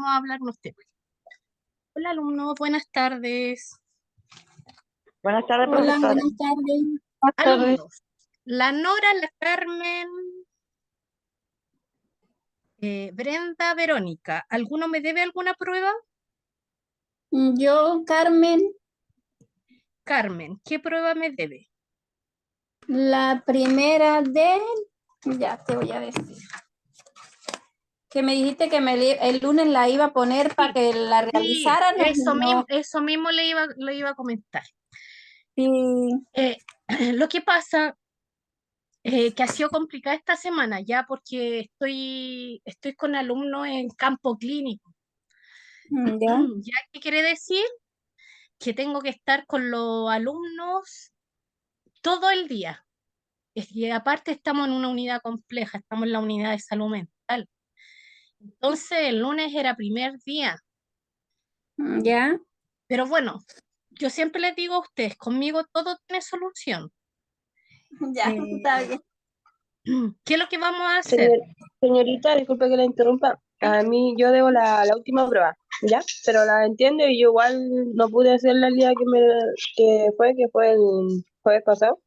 vamos a hablar unos temas. Hola alumnos, buenas tardes. Buenas tardes, Hola, profesora. buenas tardes. Buenas tardes. Alumnos, la Nora, la Carmen, Brenda, Verónica, ¿alguno me debe alguna prueba? Yo, Carmen, Carmen, ¿qué prueba me debe? la primera de... Ya te voy a decir. Que me dijiste que el lunes la iba a poner para que la Sí, realizaran. eso mismo le iba a comentar. Sí. Lo que pasa que ha sido complicada esta semana ya porque estoy con alumnos en campo clínico. Ya. ¿Ya qué quiere decir? Que tengo que estar con los alumnos todo el día. Y aparte estamos en una unidad compleja, estamos en la unidad de salud mental. Entonces el lunes era primer día. Ya. Pero bueno, yo siempre les digo a ustedes, conmigo todo tiene solución. Ya, está Eh, bien. ¿Qué es lo que vamos a hacer? Señorita, disculpe que la interrumpa. A mí yo debo la última prueba, ¿ya? Pero la entiendo y yo igual no pude hacerla el día que fue el jueves pasado.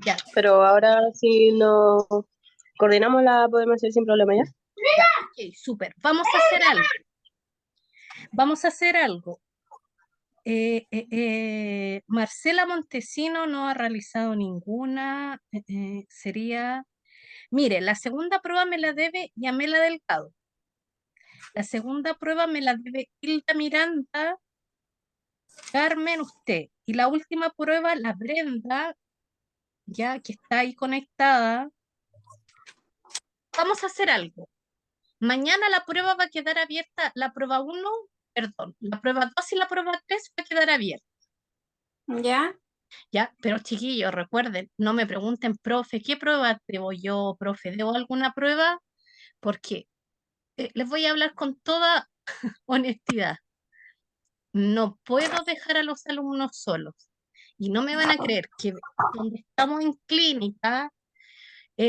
Ya, Pero ahora si nos coordinamos la podemos hacer sin problema, ¿ya? ya, ok, súper. Vamos a hacer algo. Vamos a hacer algo. Marcela Montesino no ha realizado ninguna. Sería, mire, la segunda prueba me la debe Yamela Delgado. La segunda prueba me la debe Hilda Miranda, Carmen, usted. Y la última prueba, la Brenda, ya que está ahí conectada. Vamos a hacer algo. Mañana la prueba va a quedar abierta, la prueba 1, perdón, la prueba 2 y la prueba 3 va a quedar abierta. Ya. Ya, pero chiquillos, recuerden, no me pregunten, profe, ¿qué prueba debo yo, profe? ¿Debo alguna prueba? Porque les voy a hablar con toda honestidad. No puedo dejar a los alumnos solos. Y no me van a creer que donde estamos en clínica,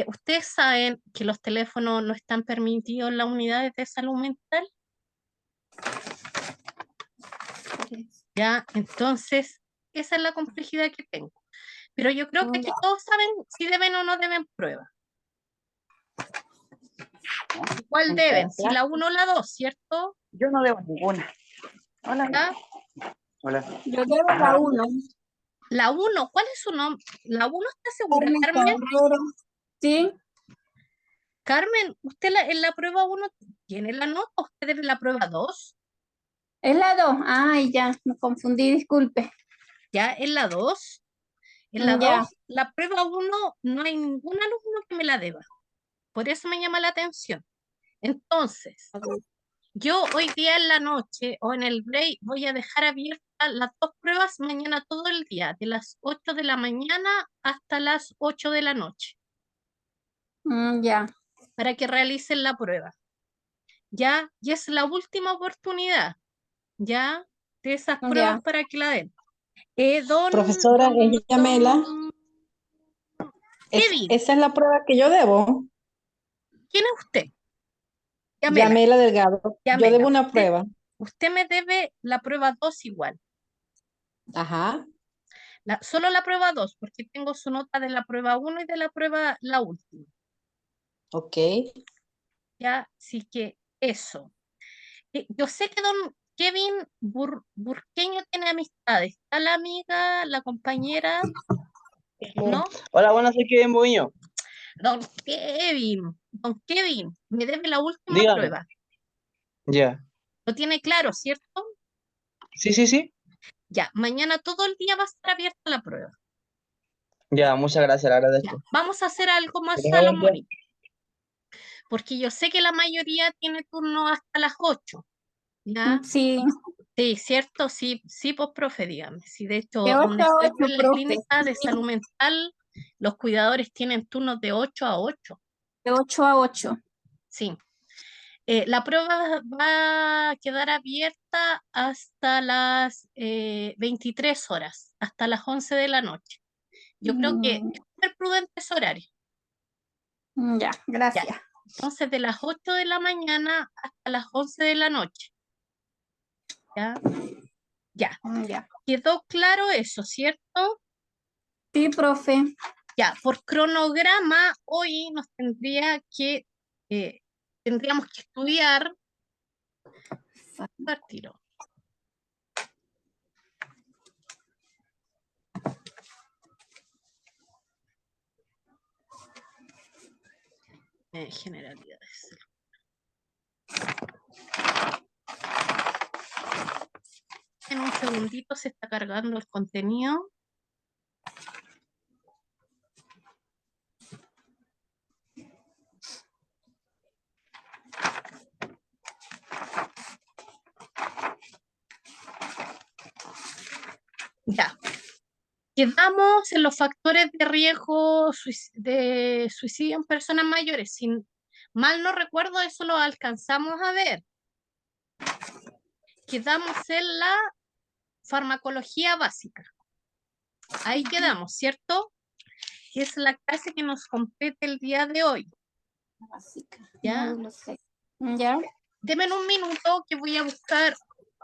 ustedes saben que los teléfonos no están permitidos en las unidades de salud mental. Ya, entonces, esa es la complejidad que tengo. Pero yo creo que aquí todos saben si deben o no deben pruebas. ¿Cuál deben? Si la 1 o la 2, ¿cierto? Yo no debo ninguna. Hola. ¿Ya? Hola. Yo debo la 1. La 1, ¿cuál es su nombre? ¿La 1 está segura, Carmen Carmen? Carrero. Sí. Carmen, ¿usted en la prueba 1 tiene la nota? ¿Usted debe la prueba 2? Es la 2. Ay, ya, me confundí, disculpe. ¿Ya? ¿En la 2? En la Ya. 2, la prueba 1, no hay ningún alumno que me la deba. Por eso me llama la atención. Entonces, yo hoy día en la noche o en el break voy a dejar abiertas las dos pruebas mañana todo el día, de las 8 de la mañana hasta las 8 de la noche, Ya. para que realicen la prueba. ¿Ya? Y es la última oportunidad, ¿ya? De esas pruebas Ya. para que la den. Don, Profesora, es Yamela. don Kevin, Esa es la prueba que yo debo. ¿quién es usted? Yamela, Yamela Delgado. Yo Yamela, debo una prueba. usted me debe la prueba 2 igual. Ajá. Solo la prueba 2 porque tengo su nota de la prueba 1 y de la prueba la última. Ok. Ya, así que eso. Yo sé que don Kevin Burqueño tiene amistades. Está la amiga, la compañera, ¿no? Hola, buenas, soy Kevin Buño. Don Kevin, me debe la última Dígame. prueba. Ya. Lo tiene claro, ¿cierto? Sí, sí, sí. Ya, mañana todo el día va a estar abierta la prueba. Ya, muchas gracias, le Ya, agradezco. vamos a hacer algo Que más tenga buen día. salomónico, porque yo sé que la mayoría tiene turno hasta las 8, ¿ya? Sí. Sí, ¿cierto? Sí, sí, pues, profe, dígame. Sí, de hecho, De 8 donde a estoy 8, yo en la profe. clínica de salud mental, los cuidadores tienen turnos de 8 a 8. De 8 a 8. Sí. La prueba va a quedar abierta hasta las 23 horas, hasta las 11 de la noche. Yo creo que es súper prudente ese horario. Ya, Ya. gracias. Entonces, de las 8 de la mañana hasta las 11 de la noche. ¿Ya? Ya. Ya. ¿Quedó claro eso, cierto? Sí, profe. Ya, por cronograma, hoy tendríamos que estudiar al tiro. Generalidades. En un segundito se está cargando el contenido. Ya. Quedamos en los factores de riesgo de suicidio en personas mayores. Si mal no recuerdo, eso lo alcanzamos a ver. Quedamos en la farmacología básica. Ahí quedamos, ¿cierto? Que es la clase que nos compete el día de hoy. Básica. ¿Ya? Módulo 6. Ya. Deme un minuto que voy a buscar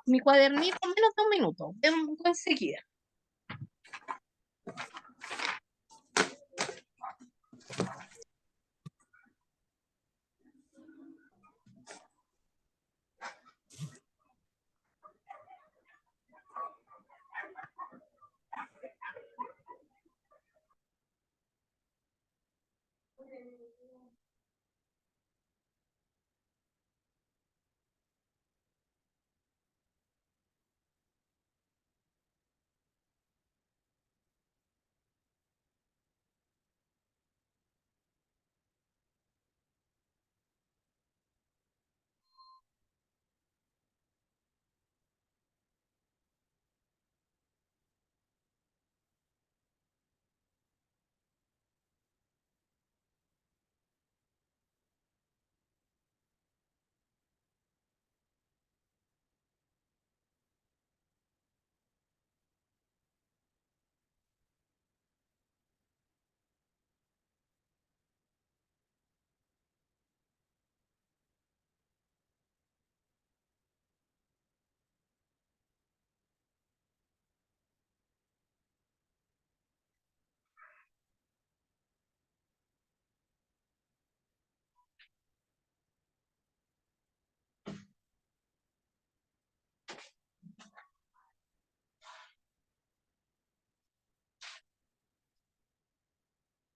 mi cuadernito, menos de un minuto. Vengo enseguida.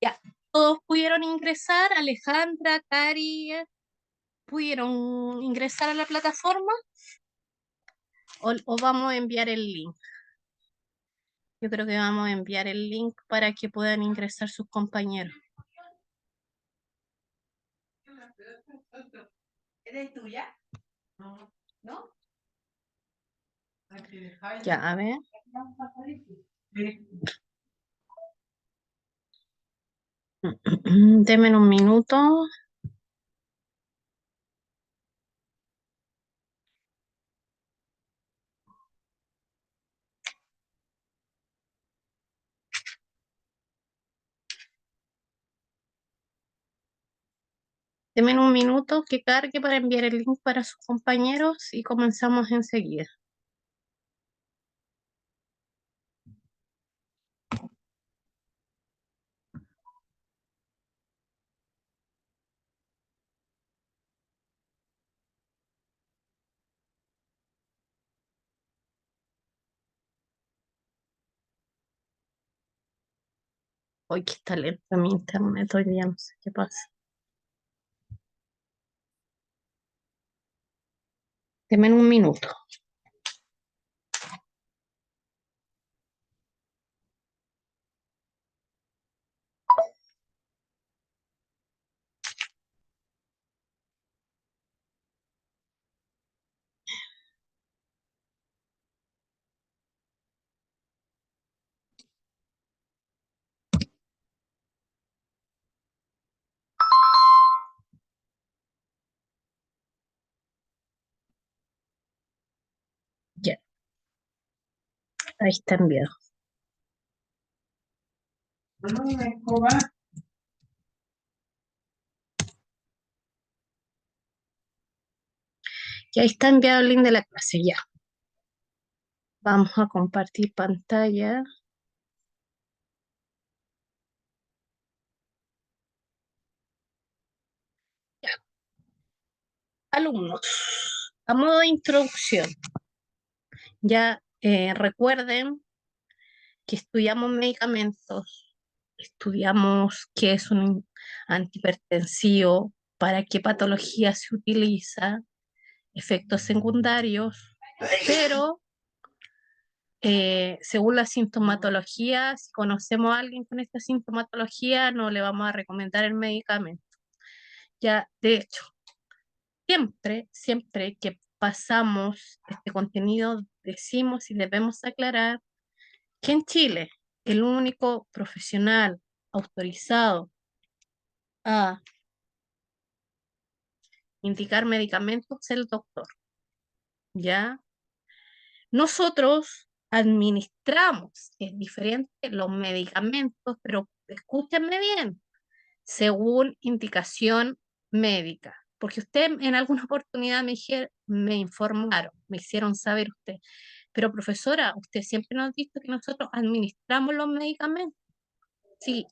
Ya, todos pudieron ingresar, Alejandra, Cari, pudieron ingresar a la plataforma o vamos a enviar el link. Yo creo que vamos a enviar el link para que puedan ingresar sus compañeros. ¿Eres tuya? No. ¿No? Ya, a ver. Denme un minuto. Denme un minuto que cargue para enviar el link para sus compañeros y comenzamos enseguida. Hoy que está lento mi internet, hoy día no sé qué pasa. Denme un minuto. Ya, ahí está enviado. Ya está enviado el link de la clase, ya. Vamos a compartir pantalla. Ya. Alumnos, a modo de introducción, ya recuerden que estudiamos medicamentos, estudiamos qué es un antihipertensivo, para qué patología se utiliza, efectos secundarios, pero según la sintomatología, si conocemos a alguien con esta sintomatología, no le vamos a recomendar el medicamento. Ya, de hecho, siempre que pasamos este contenido, decimos y debemos aclarar que en Chile el único profesional autorizado a indicar medicamentos es el doctor, ¿ya? Nosotros administramos, que es diferente, los medicamentos, pero escúchenme bien, según indicación médica. Porque usted en alguna oportunidad me informaron, me hicieron saber usted, pero profesora, usted siempre nos ha dicho que nosotros administramos los medicamentos. Sí,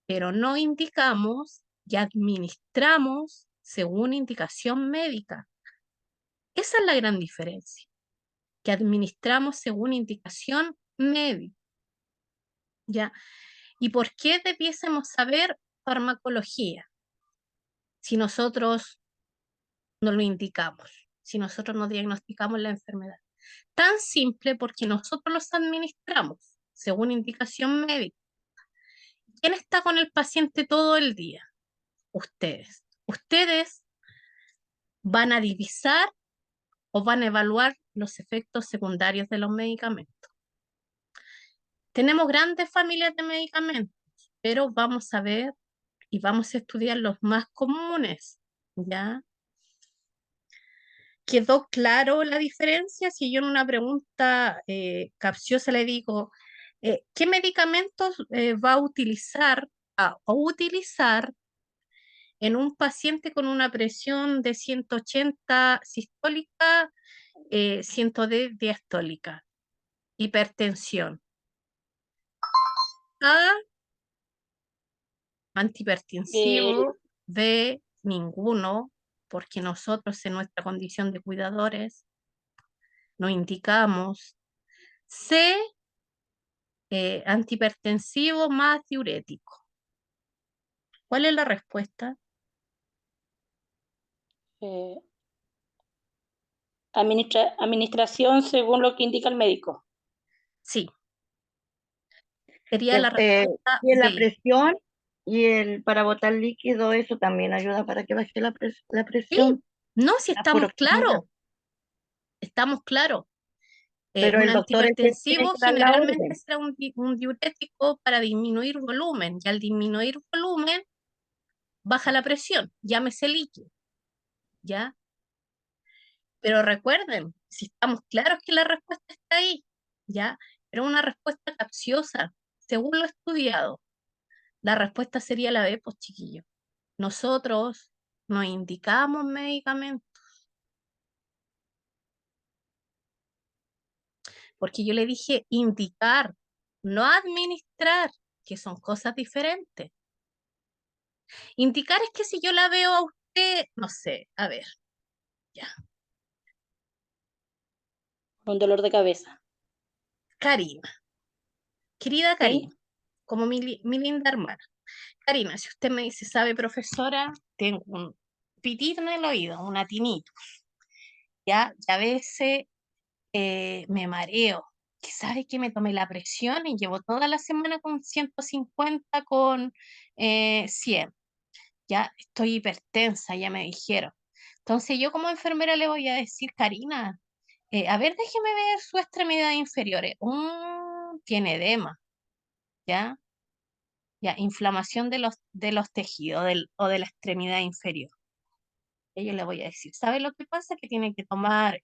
pero no indicamos y administramos según indicación médica. Esa es la gran diferencia, que administramos según indicación médica, ¿ya? ¿Y por qué debiésemos saber farmacología si nosotros no lo indicamos, si nosotros no diagnosticamos la enfermedad? Tan simple porque nosotros los administramos según indicación médica. ¿Quién está con el paciente todo el día? Ustedes. Ustedes van a divisar o van a evaluar los efectos secundarios de los medicamentos. Tenemos grandes familias de medicamentos, pero vamos a ver y vamos a estudiar los más comunes, ¿ya? ¿Quedó claro la diferencia? Si yo en una pregunta capciosa le digo, ¿qué medicamentos va a utilizar en un paciente con una presión de 180 sistólica, 110 diastólica, hipertensión? A, antihipertensivo. B, ninguno, porque nosotros en nuestra condición de cuidadores no indicamos. C, antihipertensivo más diurético. ¿Cuál es la respuesta? Eh, administración según lo que indica el médico. Sí. Sería la Eh, respuesta y en la B. presión y el para botar líquido, eso también ayuda para que baje la Sí, presión, no, si la estamos furosemida. claros, estamos claros. Pero Un el doctor es el que tiene antihipertensivo que dar la generalmente orden. será un diurético para disminuir volumen, y al disminuir volumen baja la presión, llámese líquido, ¿ya? Pero recuerden, si estamos claros que la respuesta está ahí, ¿ya? Pero una respuesta capciosa, según lo estudiado, la respuesta sería la B, pues chiquillos. Nosotros no indicamos medicamentos, porque yo le dije indicar, no administrar, que son cosas diferentes. Indicar es que si yo la veo a usted, no sé, a ver, ya, Un dolor de cabeza. Karina, querida ¿Sí? Karina, como mi linda hermana. Karina, si usted me dice, sabe, profesora, tengo un pitito en el oído, una tinnitus, ya, y a veces me mareo, que sabe que me tomé la presión y llevo toda la semana con 150 con 100, ya estoy hipertensa, ya me dijeron. Entonces yo como enfermera le voy a decir, Karina, a ver, déjeme ver su extremidad inferiores. Tiene edema, ¿ya? Ya, inflamación de los tejidos o de la extremidad inferior. Y yo le voy a decir, ¿sabe lo que pasa? Que tiene que tomar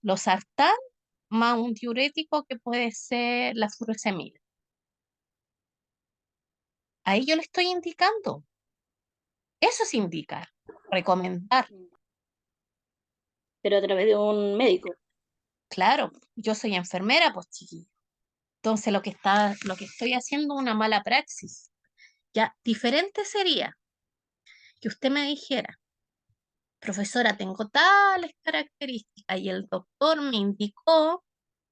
losartán más un diurético que puede ser la furosemida. Ahí yo le estoy indicando. Eso es indicar, recomendar. Pero a través de un médico. Claro, yo soy enfermera, pues chiquillo. Entonces lo que estoy haciendo es una mala praxis. Ya, diferente sería que usted me dijera, profesora, tengo tales características y el doctor me indicó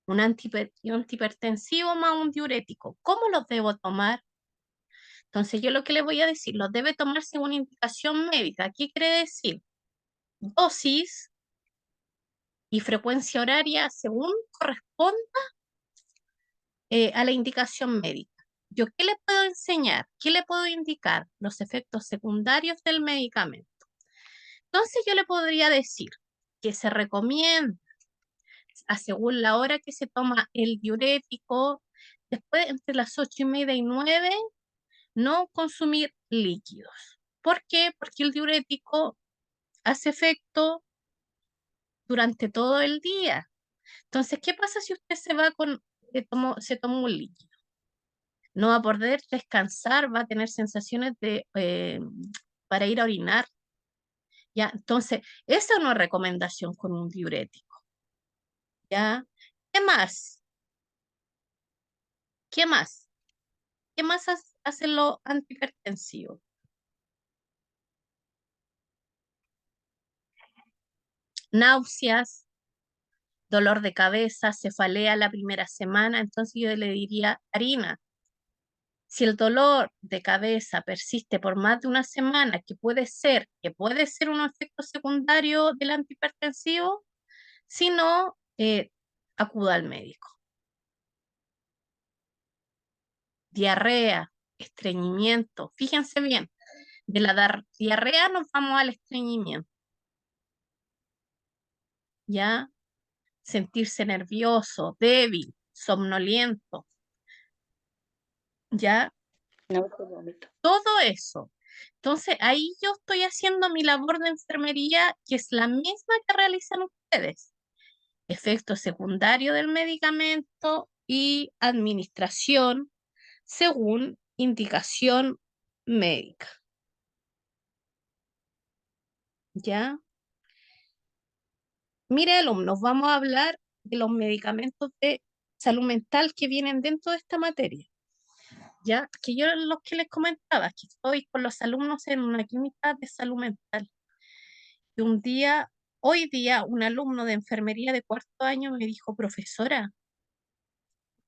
un antihipertensivo más un diurético. ¿Cómo los debo tomar? Entonces yo lo que le voy a decir, los debe tomar según indicación médica. ¿Qué quiere decir? Dosis y frecuencia horaria según corresponda a la indicación médica. ¿Yo qué le puedo enseñar? ¿Qué le puedo indicar? Los efectos secundarios del medicamento. Entonces yo le podría decir que se recomienda según la hora que se toma el diurético, después entre las 8:30 y 9, no consumir líquidos. ¿Por qué? Porque el diurético hace efecto durante todo el día. Entonces, ¿qué pasa si usted se toma un líquido? No va a poder descansar, va a tener sensaciones para ir a orinar. ¿Ya? Entonces, esa es una recomendación con un diurético. ¿Ya? ¿Qué más? ¿Qué más? ¿Qué más hacen los antihipertensivos? Náuseas, dolor de cabeza, cefalea la primera semana. Entonces yo le diría, Karina, si el dolor de cabeza persiste por más de una semana, que puede ser un efecto secundario del antihipertensivo, si no, acuda al médico. Diarrea, estreñimiento. Fíjense bien, de la diarrea nos vamos al estreñimiento. ¿Ya? Sentirse nervioso, débil, somnoliento. ¿Ya? No, pues, vomito. Todo eso. Entonces, ahí yo estoy haciendo mi labor de enfermería, que es la misma que realizan ustedes. Efecto secundario del medicamento y administración según indicación médica. ¿Ya? Mire, alumnos, vamos a hablar de los medicamentos de salud mental que vienen dentro de esta materia. ¿Ya? Que yo los que les comentaba, que estoy con los alumnos en una clínica de salud mental. Y hoy día, un alumno de enfermería de cuarto año me dijo, profesora,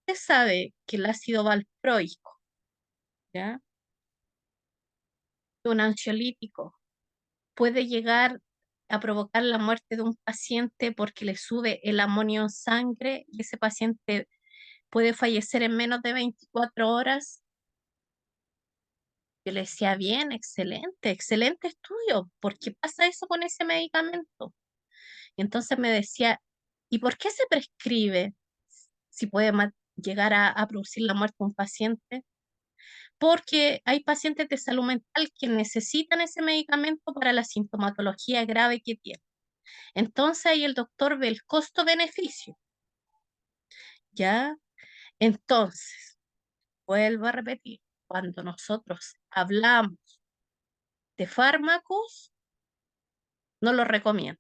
usted sabe que el ácido valproico, ¿ya? Un ansiolítico, puede llegar a provocar la muerte de un paciente porque le sube el amonio en sangre y ese paciente puede fallecer en menos de 24 horas. Yo le decía, bien, excelente, excelente estudio. ¿Por qué pasa eso con ese medicamento? Y entonces me decía, ¿y por qué se prescribe si puede llegar a producir la muerte de un paciente? Porque hay pacientes de salud mental que necesitan ese medicamento para la sintomatología grave que tienen. Entonces ahí el doctor ve el costo-beneficio. ¿Ya? Entonces, vuelvo a repetir, cuando nosotros hablamos de fármacos, no los recomiende.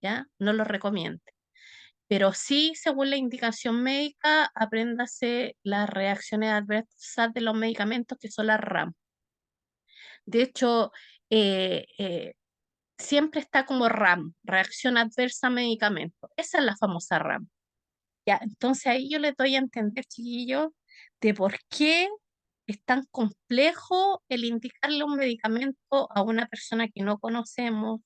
¿Ya? No los recomiende. Pero sí, según la indicación médica, apréndase las reacciones adversas de los medicamentos, que son las RAM. De hecho, eh, eh, siempre está como RAM, reacción adversa a medicamento. Esa es la famosa RAM. Ya, entonces ahí yo le doy a entender, chiquillos, de por qué es tan complejo el indicarle un medicamento a una persona que no conocemos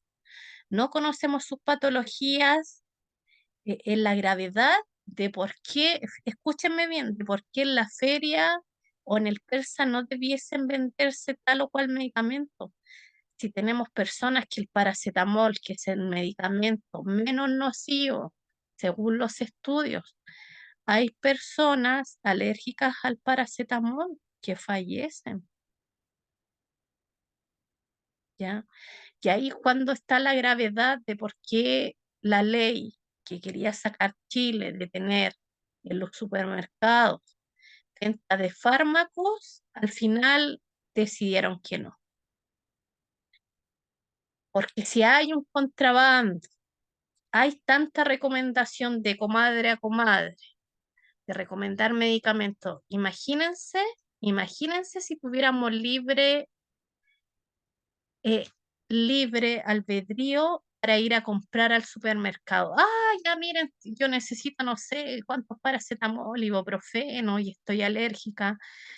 sus patologías, en la gravedad de por qué, escúchenme bien, de por qué en la feria o en el persa no debiesen venderse tal o cual medicamento. Si tenemos personas que el paracetamol, que es el medicamento menos nocivo, según los estudios, hay personas alérgicas al paracetamol que fallecen, ¿ya? Y ahí es cuando está la gravedad de por qué la ley que quería sacar Chile de tener en los supermercados venta de fármacos, al final decidieron que no. Porque si hay un contrabando hay tanta recomendación de comadre a comadre, de recomendar medicamentos. Imagínense si tuviéramos eh, libre albedrío para ir a comprar al supermercado. Ah, ya miren, yo necesito no sé cuántos paracetamol, ibuprofeno y estoy alérgica,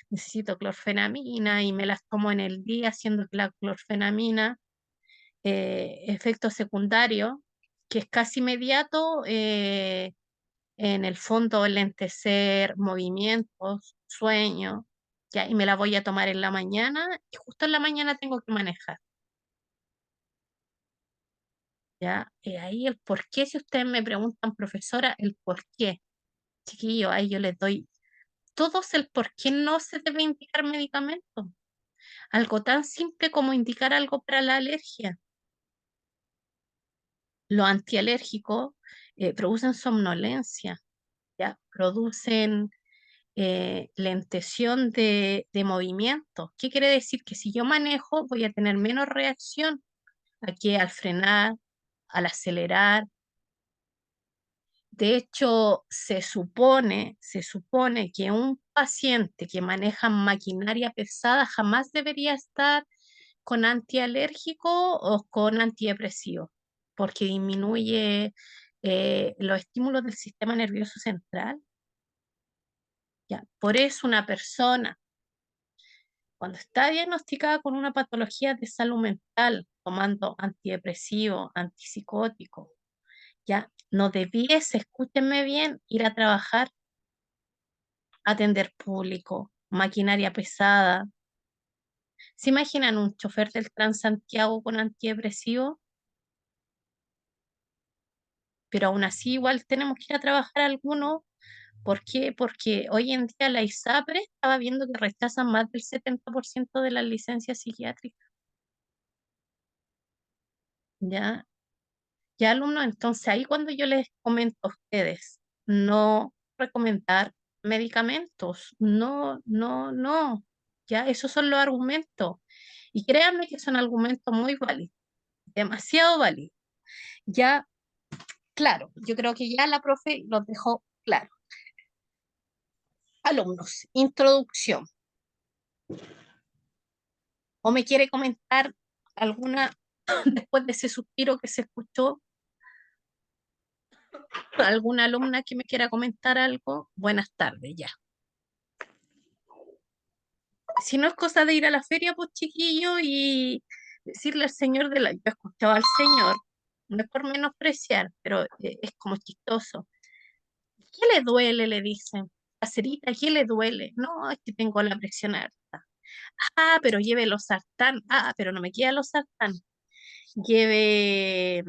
necesito clorfenamina y me las tomo en el día, siendo que la clorfenamina, efecto secundario, que es casi inmediato, en el fondo lentecer, movimientos, sueño, ya, y me la voy a tomar en la mañana, y justo en la mañana tengo que manejar. ¿Ya? Ahí el por qué, si ustedes me preguntan, profesora, el por qué, chiquillo, ahí yo les doy todos el por qué no se debe indicar medicamento. Algo tan simple como indicar algo para la alergia. Los antialérgicos producen somnolencia, ¿ya? Producen lentesión de movimiento. ¿Qué quiere decir? Que si yo manejo voy a tener menos reacción aquí al frenar, al acelerar. De hecho, se supone que un paciente que maneja maquinaria pesada jamás debería estar con antialérgico o con antidepresivo, porque disminuye los estímulos del sistema nervioso central. ¿Ya? Por eso una persona, cuando está diagnosticada con una patología de salud mental, tomando antidepresivo, antipsicótico, ya no debiese, escúchenme bien, ir a trabajar, atender público, maquinaria pesada. ¿Se imaginan un chofer del Transantiago con antidepresivo? Pero aún así igual tenemos que ir a trabajar algunos. ¿Por qué? Porque hoy en día la ISAPRE estaba viendo que rechazan más del 70% de las licencias psiquiátricas. ¿Ya? Ya alumnos, entonces ahí cuando yo les comento a ustedes, no recomendar medicamentos, no, no, no, ya esos son los argumentos. Y créanme que son argumentos muy válidos, demasiado válidos. Ya, claro, yo creo que ya la profe los dejó claro. Alumnos, introducción. ¿O me quiere comentar alguna, después de ese suspiro que se escuchó, alguna alumna que me quiera comentar algo? Buenas tardes, ya. Si no es cosa de ir a la feria, pues chiquillo, y decirle al señor yo escuchaba al señor, no es por menospreciar, pero es como chistoso. ¿Qué le duele? Le dicen. Cacerita, ¿qué le duele? No, es que tengo la presión alta. Ah, pero lleve los sartán. Ah, pero no me queda los sartán. Lleve,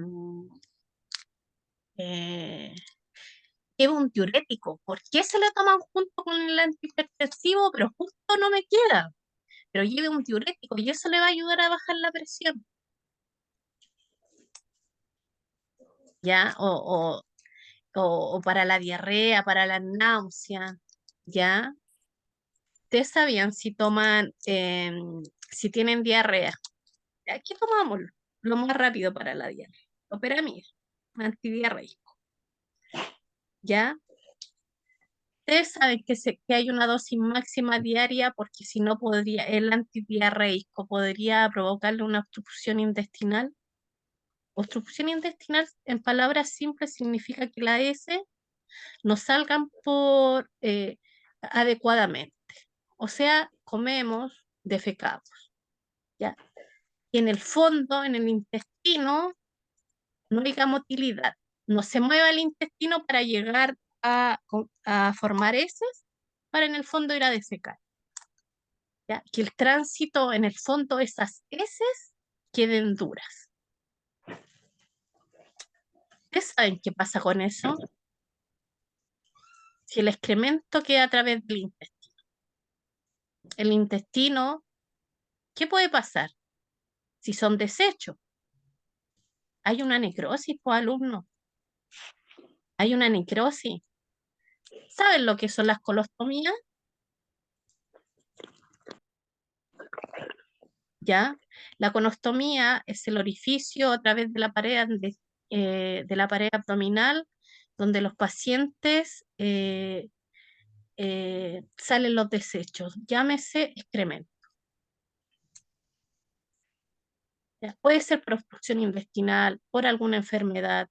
eh, lleve un diurético. ¿Por qué se lo toman junto con el antihipertensivo? Pero justo no me queda. Pero lleve un diurético y eso le va a ayudar a bajar la presión. ¿Ya? O para la diarrea, para la náusea, ¿ya? ¿Ustedes sabían si toman, si tienen diarrea? ¿Ya? ¿Qué tomamos? Lo más rápido para la diarrea. Loperamida, antidiarreico, ¿ya? Ustedes saben que hay una dosis máxima diaria porque si no podría, el antidiarreico podría provocarle una obstrucción intestinal. Obstrucción intestinal, en palabras simples, significa que la S no salgan por adecuadamente. O sea, comemos, defecamos, ¿ya? Y en el fondo, en el intestino, no hay motilidad. No se mueve el intestino para llegar a formar heces, para en el fondo ir a defecar, ¿ya? Que el tránsito, en el fondo, esas heces queden duras. ¿Ustedes saben qué pasa con eso? Si el excremento queda a través del intestino. El intestino, ¿qué puede pasar? Si son desechos, hay una necrosis, pues, alumnos. Hay una necrosis. ¿Saben lo que son las colostomías? ¿Ya? La colostomía es el orificio a través de la pared de la pared abdominal, donde los pacientes salen los desechos, llámese excremento. Ya, puede ser por obstrucción intestinal, por alguna enfermedad.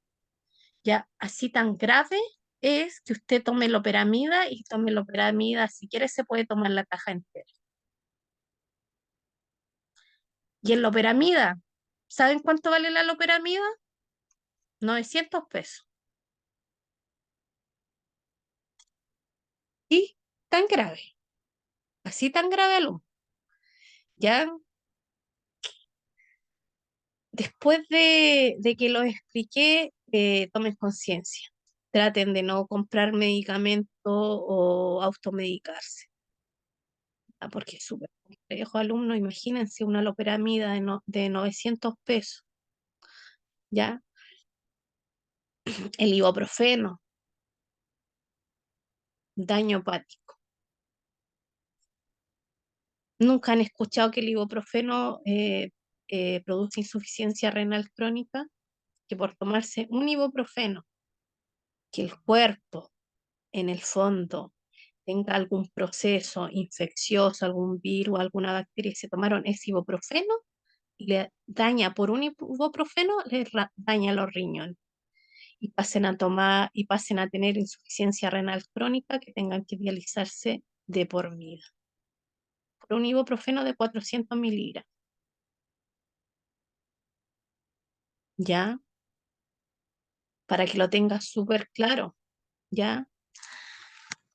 Ya, así tan grave es que usted tome loperamida y tome loperamida, si quiere se puede tomar la caja entera. Y en loperamida, ¿saben cuánto vale la loperamida? 900 pesos. Y tan grave, así tan grave, alumno. Ya, después de que lo expliqué, tomen conciencia. Traten de no comprar medicamentos o automedicarse. Porque es súper complejo, alumno. Imagínense una loperamida de 900 pesos. ¿Ya? El ibuprofeno, daño hepático. ¿Nunca han escuchado que el ibuprofeno produce insuficiencia renal crónica? Que por tomarse un ibuprofeno, que el cuerpo en el fondo tenga algún proceso infeccioso, algún virus, alguna bacteria, y se tomaron ese ibuprofeno, y le daña por un ibuprofeno, daña los riñones. Y pasen a tener insuficiencia renal crónica, que tengan que dializarse de por vida. Por un ibuprofeno de 400 miligramos. ¿Ya? Para que lo tengas súper claro. ¿Ya?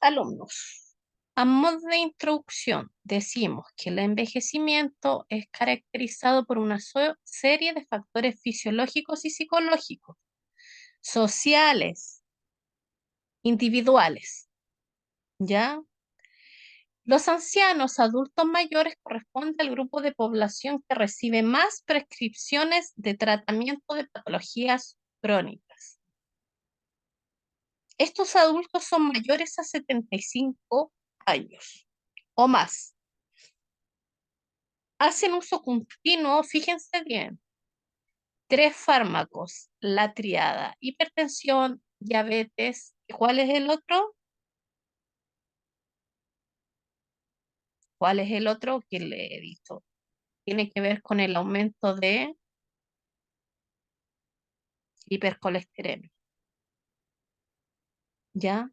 Alumnos, a modo de introducción, decimos que el envejecimiento es caracterizado por una serie de factores fisiológicos y psicológicos, sociales, individuales, ¿ya? Los ancianos adultos mayores corresponden al grupo de población que recibe más prescripciones de tratamiento de patologías crónicas. Estos adultos son mayores a 75 años o más. Hacen uso continuo, fíjense bien, 3 fármacos, la triada, hipertensión, diabetes, ¿y cuál es el otro? ¿Cuál es el otro que le he dicho? Tiene que ver con el aumento de hipercolesterolemia. ¿Ya?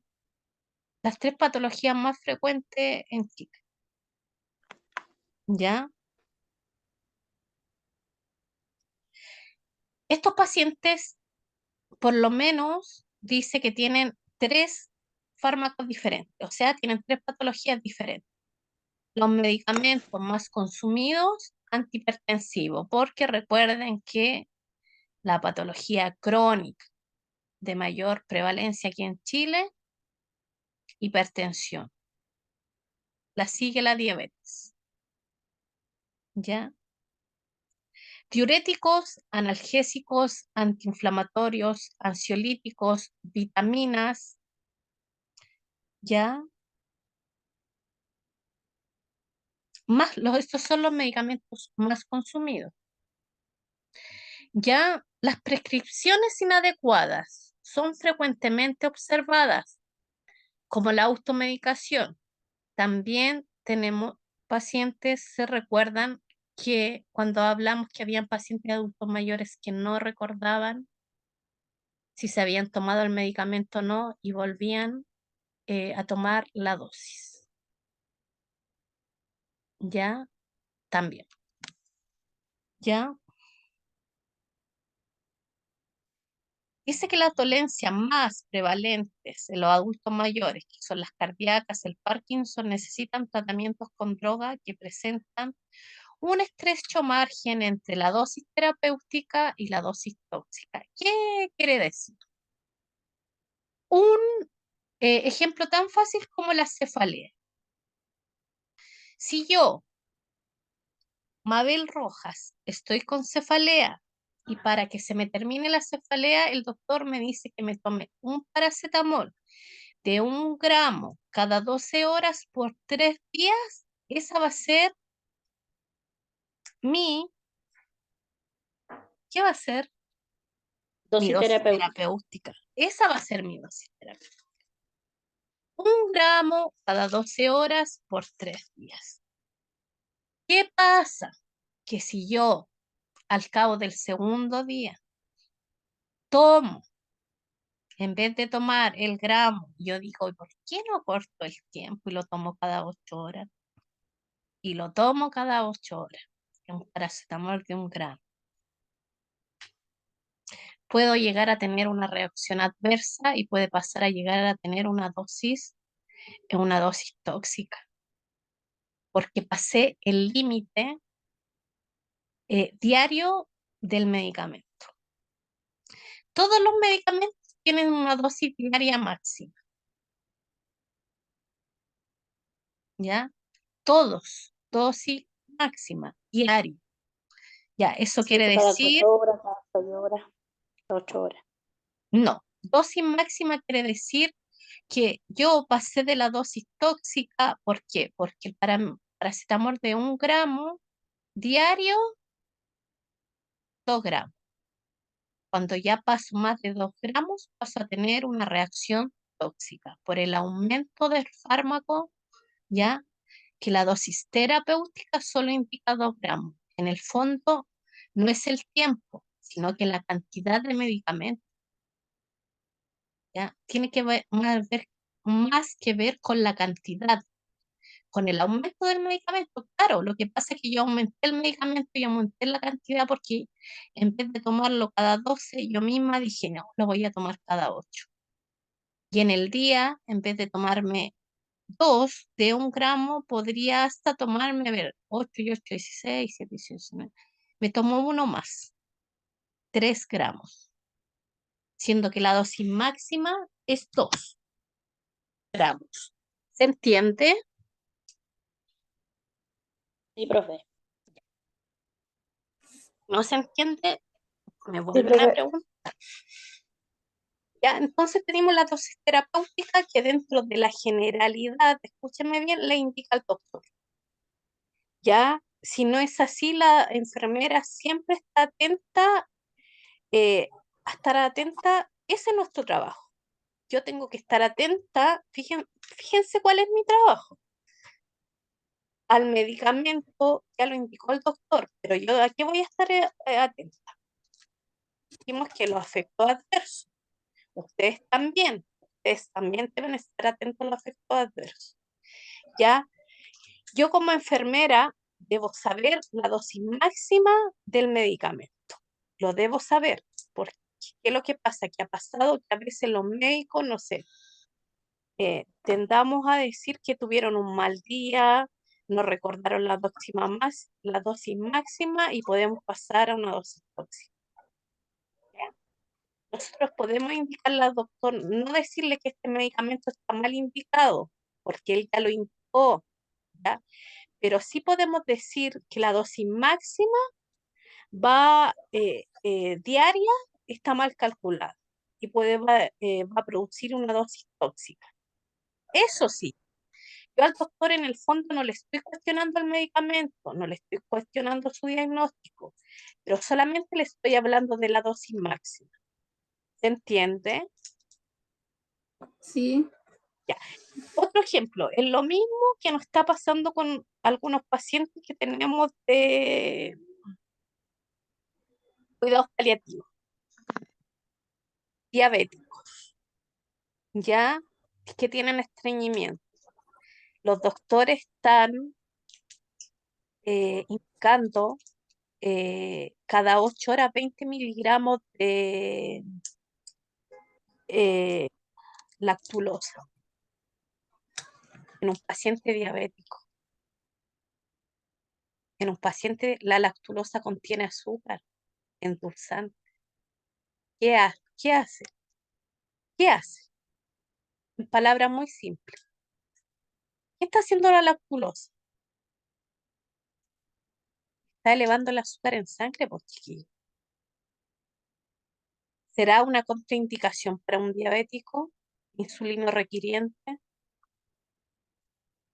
Las 3 patologías más frecuentes en Chile. ¿Ya? Estos pacientes, por lo menos, dice que tienen 3 fármacos diferentes, o sea, tienen 3 patologías diferentes. Los medicamentos más consumidos, antihipertensivos, porque recuerden que la patología crónica de mayor prevalencia aquí en Chile, hipertensión. La sigue la diabetes. ¿Ya? Diuréticos, analgésicos, antiinflamatorios, ansiolíticos, vitaminas, ¿ya? Estos son los medicamentos más consumidos. Ya las prescripciones inadecuadas son frecuentemente observadas, como la automedicación. También tenemos pacientes, se recuerdan que cuando hablamos que habían pacientes adultos mayores que no recordaban si se habían tomado el medicamento o no y volvían a tomar la dosis. ¿Ya? También. ¿Ya? Dice que las dolencias más prevalentes en los adultos mayores, que son las cardíacas, el Parkinson, necesitan tratamientos con droga que presentan un estrecho margen entre la dosis terapéutica y la dosis tóxica. ¿Qué quiere decir? Un ejemplo tan fácil como la cefalea. Si yo, Mabel Rojas, estoy con cefalea y para que se me termine la cefalea, el doctor me dice que me tome un paracetamol de 1 gramo cada 12 horas por 3 días, esa va a ser ¿qué va a ser? Mi Dosis dosis terapéutica. terapéutica. Esa va a ser mi dosis terapéutica. 1 gramo cada 12 horas por 3 días. ¿Qué pasa? Que si yo al cabo del segundo día tomo, en vez de tomar el gramo, yo digo, ¿por qué no corto el tiempo y lo tomo cada 8 horas? Y lo tomo cada 8 horas. Un paracetamol de 1 gramo. Puedo llegar a tener una reacción adversa y puede pasar a llegar a tener una dosis tóxica, porque pasé el límite diario del medicamento. Todos los medicamentos tienen una dosis diaria máxima, ¿ya? Todos, dosis máxima, diaria. Ya, eso quiere Cada decir, 4 horas, cada 6 horas, 8 horas. no, dosis máxima quiere decir que yo pasé de la dosis tóxica. ¿Por qué? Porque el paracetamol de 1 gramo diario, 2 gramos. Cuando ya paso más de 2 gramos, paso a tener una reacción tóxica por el aumento del fármaco, ya que la dosis terapéutica solo indica 2 gramos. En el fondo, no es el tiempo, sino que la cantidad de medicamentos, ya tiene que ver más que ver con la cantidad. Con el aumento del medicamento, claro, lo que pasa es que yo aumenté el medicamento y aumenté la cantidad porque en vez de tomarlo cada 12, yo misma dije, no, lo voy a tomar cada 8. Y en el día, en vez de tomarme 2 de 1 gramo, podría hasta tomarme, a ver, 8 y 8, 16, 7, 18, 19. Me tomo uno más, 3 gramos, siendo que la dosis máxima es 2 gramos. ¿Se entiende? Sí, profe. ¿No se entiende? Me Sí, vuelven a profe. preguntar. Ya, entonces tenemos la dosis terapéutica que dentro de la generalidad, escúchame bien, le indica al doctor. Ya, si no es así, la enfermera siempre está atenta, a estar atenta, ese es nuestro trabajo. Yo tengo que estar atenta, fíjense cuál es mi trabajo. Al medicamento, ya lo indicó el doctor, pero yo aquí voy a estar atenta. Dijimos que los efectos adversos. Ustedes también deben estar atentos a los efectos adversos. ¿Ya? Yo como enfermera debo saber la dosis máxima del medicamento. Lo debo saber, porque ¿qué es lo que pasa? Que ha pasado que a veces los médicos, no sé, tendamos a decir que tuvieron un mal día, no recordaron la dosis máxima y podemos pasar a una dosis tóxica. ¿Ya? Nosotros podemos indicarle al doctor, no decirle que este medicamento está mal indicado, porque él ya lo indicó, ¿ya? Pero sí podemos decir que la dosis máxima diaria está mal calculada y va a producir una dosis tóxica. Eso sí, yo al doctor en el fondo no le estoy cuestionando el medicamento, no le estoy cuestionando su diagnóstico, pero solamente le estoy hablando de la dosis máxima. ¿Se entiende? Sí. Ya. Otro ejemplo, es lo mismo que nos está pasando con algunos pacientes que tenemos de cuidados paliativos, diabéticos, ya que tienen estreñimiento. Los doctores están indicando cada 8 horas 20 miligramos de eh, lactulosa en un paciente diabético. En un paciente la lactulosa contiene azúcar, endulzante. ¿Qué hace? ¿Qué hace? En palabras muy simples. ¿Qué está haciendo la lactulosa? Está elevando el azúcar en sangre, pues chiquillos. ¿Será una contraindicación para un diabético insulino requiriente?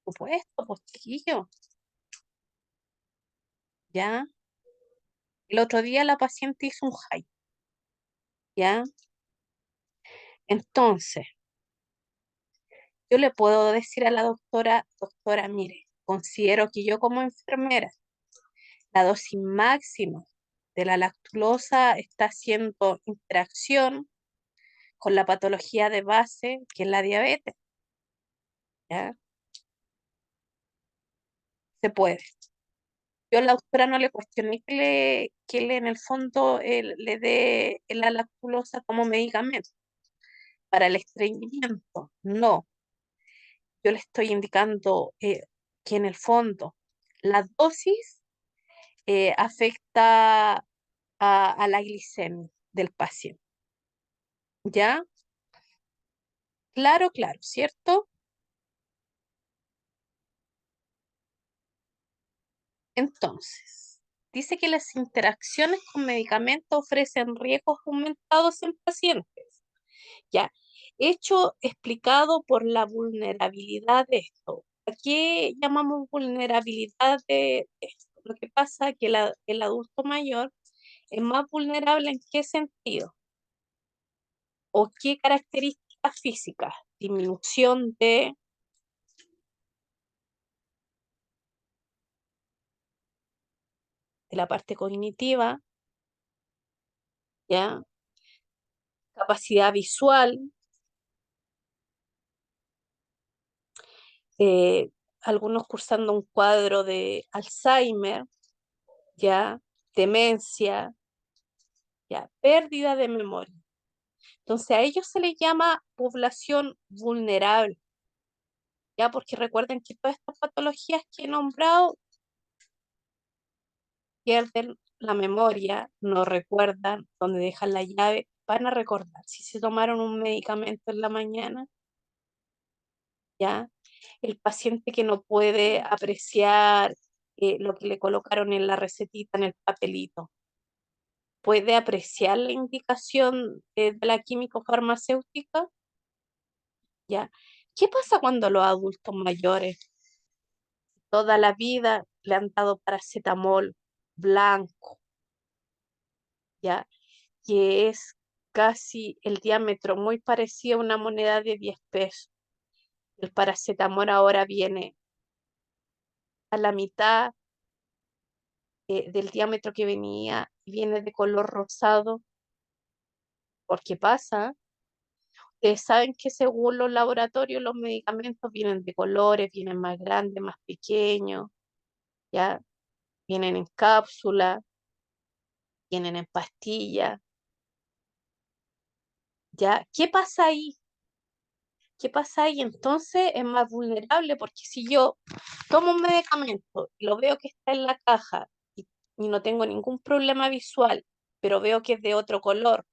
Por supuesto, pues chiquillos. ¿Ya? El otro día la paciente hizo un high ¿ya? Entonces, yo le puedo decir a la doctora, doctora, mire, considero que yo como enfermera, la dosis máxima de la lactulosa está haciendo interacción con la patología de base, que es la diabetes, ¿ya? Se puede. Yo a la doctora no le cuestioné que le en el fondo le dé la lactulosa como medicamento para el estreñimiento. No, yo le estoy indicando que en el fondo la dosis afecta a la glicemia del paciente. ¿Ya? Claro, claro, ¿cierto? Entonces, dice que las interacciones con medicamentos ofrecen riesgos aumentados en pacientes. Ya, hecho explicado por la vulnerabilidad de esto. ¿A qué llamamos vulnerabilidad de esto? Lo que pasa es que el adulto mayor es más vulnerable ¿en qué sentido? ¿O qué características físicas? Disminución de la parte cognitiva, ¿ya? Capacidad visual, eh, algunos cursando un cuadro de Alzheimer, ¿ya? Demencia, ¿ya? Pérdida de memoria. Entonces a ellos se les llama población vulnerable, ¿ya? Porque recuerden que todas estas patologías que he nombrado pierden la memoria, no recuerdan dónde dejan la llave, van a recordar si se tomaron un medicamento en la mañana, ¿ya? El paciente que no puede apreciar lo que le colocaron en la recetita, en el papelito, puede apreciar la indicación de la químico farmacéutica, ¿ya? ¿Qué pasa cuando los adultos mayores toda la vida le han dado paracetamol blanco, ¿ya? Que es casi el diámetro muy parecido a una moneda de 10 pesos? El paracetamol ahora viene a la mitad del diámetro que venía y viene de color rosado. ¿Por qué pasa? Ustedes saben que según los laboratorios los medicamentos vienen de colores, vienen más grandes, más pequeños, ¿ya? Vienen en cápsula, vienen en pastillas, ¿ya? ¿Qué pasa ahí? ¿Qué pasa ahí? Entonces es más vulnerable porque si yo tomo un medicamento y lo veo que está en la caja y no tengo ningún problema visual, pero veo que es de otro color,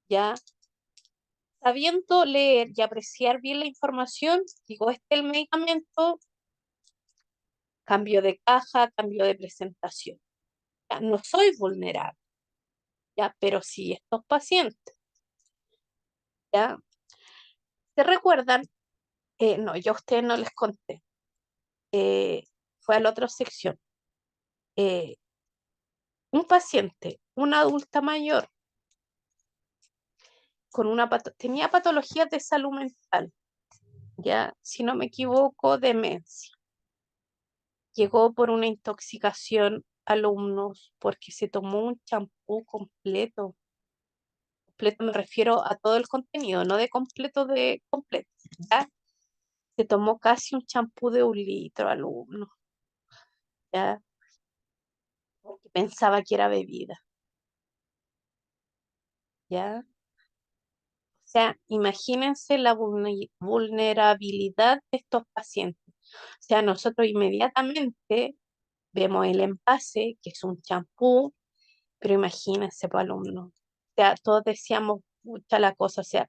¿ya? Sabiendo leer y apreciar bien la información, digo, este es el medicamento, cambio de caja, cambio de presentación. Ya, no soy vulnerable, ¿ya? Pero sí estos pacientes, ¿ya? ¿Se recuerdan? No, yo a ustedes no les conté. Fue a la otra sección. Eh, un paciente, una adulta mayor, con tenía patologías de salud mental, ya, si no me equivoco, demencia. Llegó por una intoxicación alumnos porque se tomó un champú completo. Completo me refiero a todo el contenido, no de completo de completo, ¿ya? Se tomó casi un champú de 1 litro alumno, ¿ya? Porque pensaba que era bebida, ¿ya? O sea, imagínense la vulnerabilidad de estos pacientes. O sea, nosotros inmediatamente vemos el envase, que es un champú, pero imagínense, pues, alumnos. O sea, todos decíamos, mucha la cosa, o sea,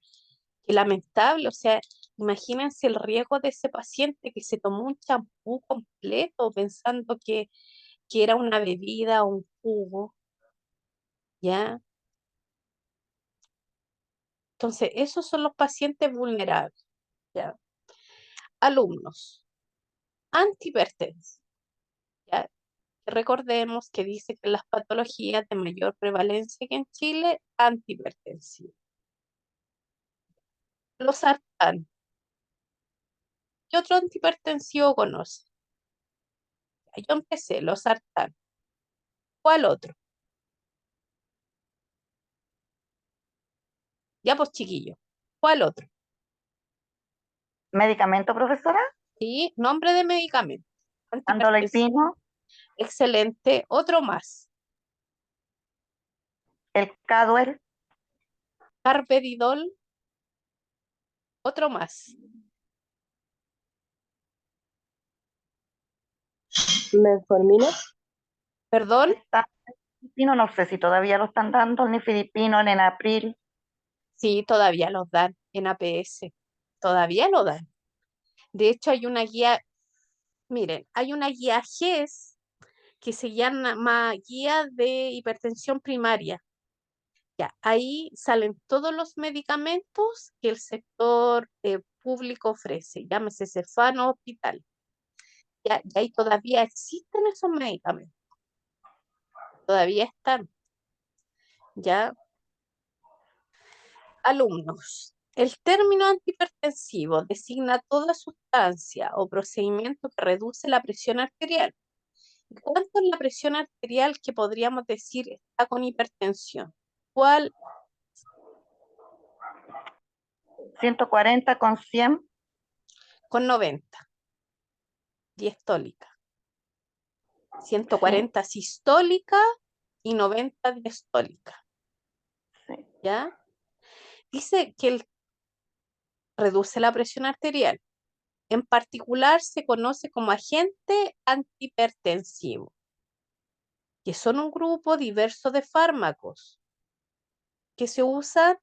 qué lamentable, o sea, imagínense el riesgo de ese paciente que se tomó un champú completo pensando que era una bebida o un jugo, ¿ya? Entonces, esos son los pacientes vulnerables, ¿ya? Alumnos, antihipertensos, ¿ya? recordemos que dice que las patologías de mayor prevalencia que en Chile, antihipertensivos. Losartán. ¿Qué otro antihipertensivo conoce? Yo empecé, losartán. ¿Cuál otro? Ya pues, chiquillo. ¿Cuál otro? ¿Medicamento, profesora? Sí, nombre de medicamento. Antihipertensivo. Andolipino, Excelente. Otro más. el Caduel, Carvedilol. Otro más. Metformina. Perdón. está Nifedipino, no sé si todavía lo están dando, el Nifedipino, el Enalapril. Sí, todavía los dan en APS. Todavía lo dan. De hecho, hay una guía, miren, hay una guía GES que se llama Guía de Hipertensión Primaria. Ya, ahí salen todos los medicamentos que el sector público ofrece, llámese Cefano Hospital. Ya, y ahí todavía existen esos medicamentos. Todavía están. Ya, alumnos. El término antihipertensivo designa toda sustancia o procedimiento que reduce la presión arterial. ¿Cuánto es la presión arterial que podríamos decir está con hipertensión? ¿Cuál? 140 con 100. Con 90. Diastólica. 140 sistólica y 90 diastólica. Sí. ¿Ya? Dice que reduce la presión arterial. En particular se conoce como agente antihipertensivo, que son un grupo diverso de fármacos que se usan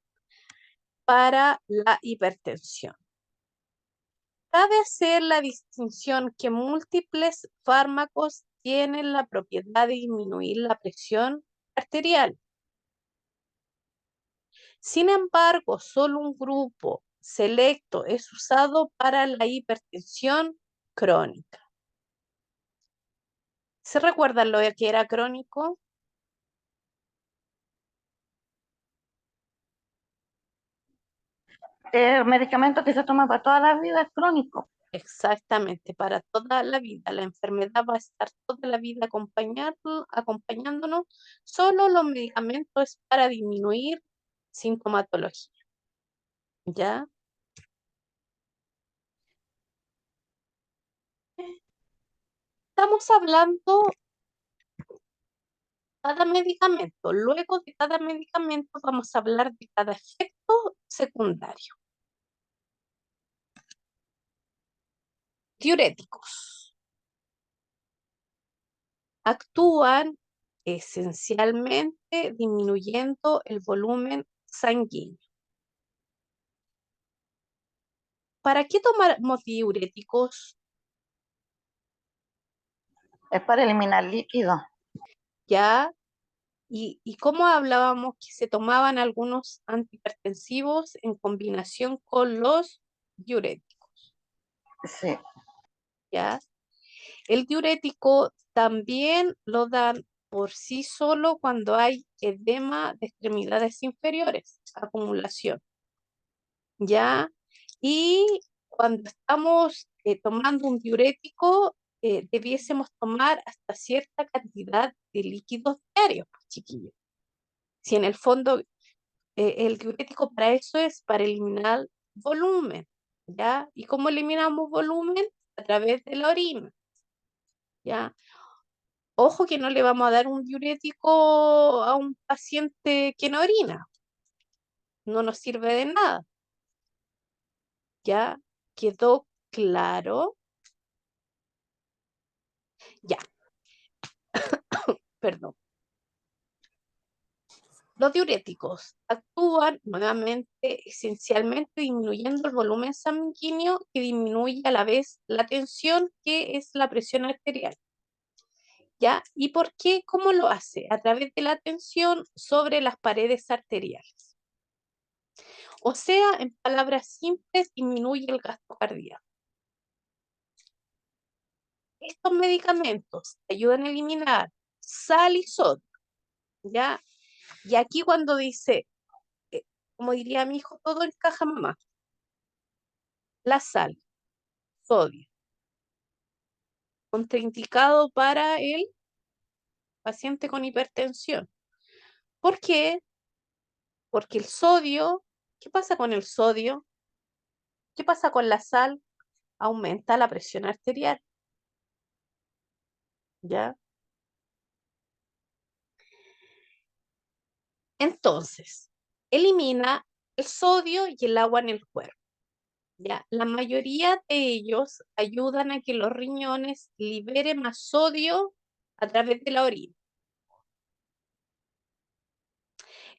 para la hipertensión. Cabe hacer la distinción que múltiples fármacos tienen la propiedad de disminuir la presión arterial. Sin embargo, solo un grupo selecto es usado para la hipertensión crónica. ¿Se recuerdan lo que era crónico? El medicamento que se toma para toda la vida es crónico. Exactamente, para toda la vida. La enfermedad va a estar toda la vida acompañándonos. Solo los medicamentos es para disminuir sintomatología. ¿Ya? Estamos hablando cada medicamento. Luego de cada medicamento vamos a hablar de cada efecto secundario. Diuréticos. Actúan esencialmente disminuyendo el volumen sanguíneo. ¿Para qué tomamos diuréticos? Es para eliminar líquido. ¿Ya? ¿Y cómo hablábamos que se tomaban algunos antihipertensivos en combinación con los diuréticos? Sí. ¿Ya? El diurético también lo dan por sí solo cuando hay edema de extremidades inferiores, acumulación. ¿Ya? Y cuando estamos tomando un diurético, debiésemos tomar hasta cierta cantidad de líquidos diarios, pues, chiquillos. Si en el fondo el diurético para eso es para eliminar volumen, ¿ya? ¿Y cómo eliminamos volumen? A través de la orina, ¿ya? Ojo que no le vamos a dar un diurético a un paciente que no orina, no nos sirve de nada, ¿ya? ¿Quedó claro? Ya, perdón. Los diuréticos actúan nuevamente esencialmente disminuyendo el volumen sanguíneo que disminuye a la vez la tensión, que es la presión arterial. ¿Ya? ¿Y por qué? ¿Cómo lo hace? A través de la tensión sobre las paredes arteriales. O sea, en palabras simples, disminuye el gasto cardíaco. estos medicamentos ayudan a eliminar sal y sodio, ¿ya? Y aquí cuando dice, como diría mi hijo, todo encaja, mamá. La sal, sodio, contraindicado para el paciente con hipertensión. ¿Por qué? Porque el sodio, ¿qué pasa con el sodio? ¿Qué pasa con la sal? Aumenta la presión arterial, ¿ya? Entonces, elimina el sodio y el agua en el cuerpo, ¿ya? La mayoría de ellos ayudan a que los riñones liberen más sodio a través de la orina.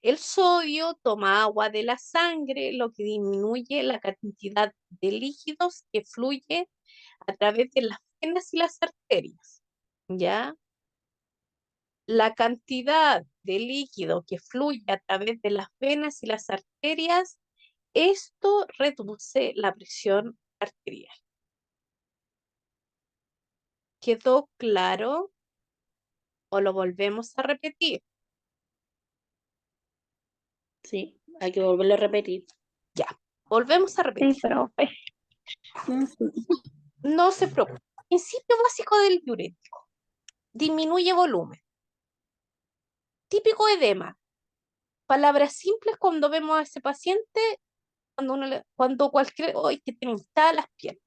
El sodio toma agua de la sangre, lo que disminuye la cantidad de líquidos que fluye a través de las venas y las arterias, ¿ya? La cantidad de líquido que fluye a través de las venas y las arterias, esto reduce la presión arterial. ¿Quedó claro o lo volvemos a repetir? Sí, hay que volverlo a repetir. Ya, volvemos a repetir. Sí, profe. No se preocupe. Principio básico del diurético. Disminuye volumen. Típico edema. Palabras simples cuando vemos a ese paciente, cuando cualquier, hoy que tiene hinchadas las piernas,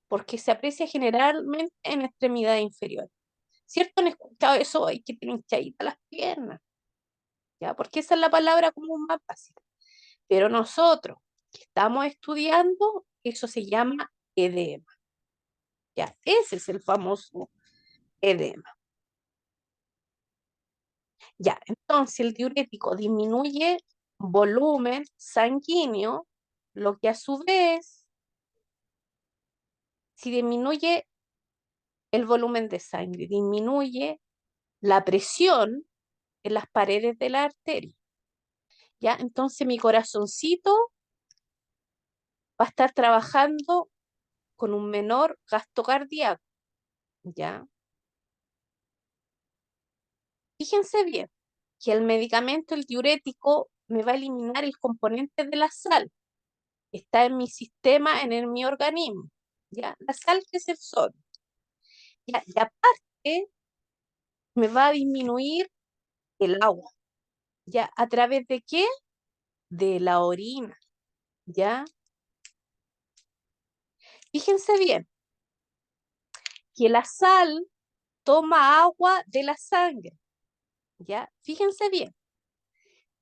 porque se aprecia generalmente en extremidades inferiores. ¿Cierto? ¿Han escuchado eso? Hoy que tiene hinchaditas las piernas, ¿ya? Porque esa es la palabra común más básica. Pero nosotros que estamos estudiando, eso se llama edema. Ya, ese es el famoso edema. Ya, entonces el diurético disminuye volumen sanguíneo, lo que a su vez, si disminuye el volumen de sangre, disminuye la presión en las paredes de la arteria. Ya, entonces mi corazoncito va a estar trabajando con un menor gasto cardíaco. Ya, fíjense bien que el medicamento, el diurético, me va a eliminar el componente de la sal. Está en mi sistema, en mi organismo. ¿Ya? La sal que es el sodio. ¿Ya? Y aparte, me va a disminuir el agua. ¿Ya? ¿A través de qué? De la orina. ¿Ya? Fíjense bien que la sal toma agua de la sangre. ¿Ya? Fíjense bien.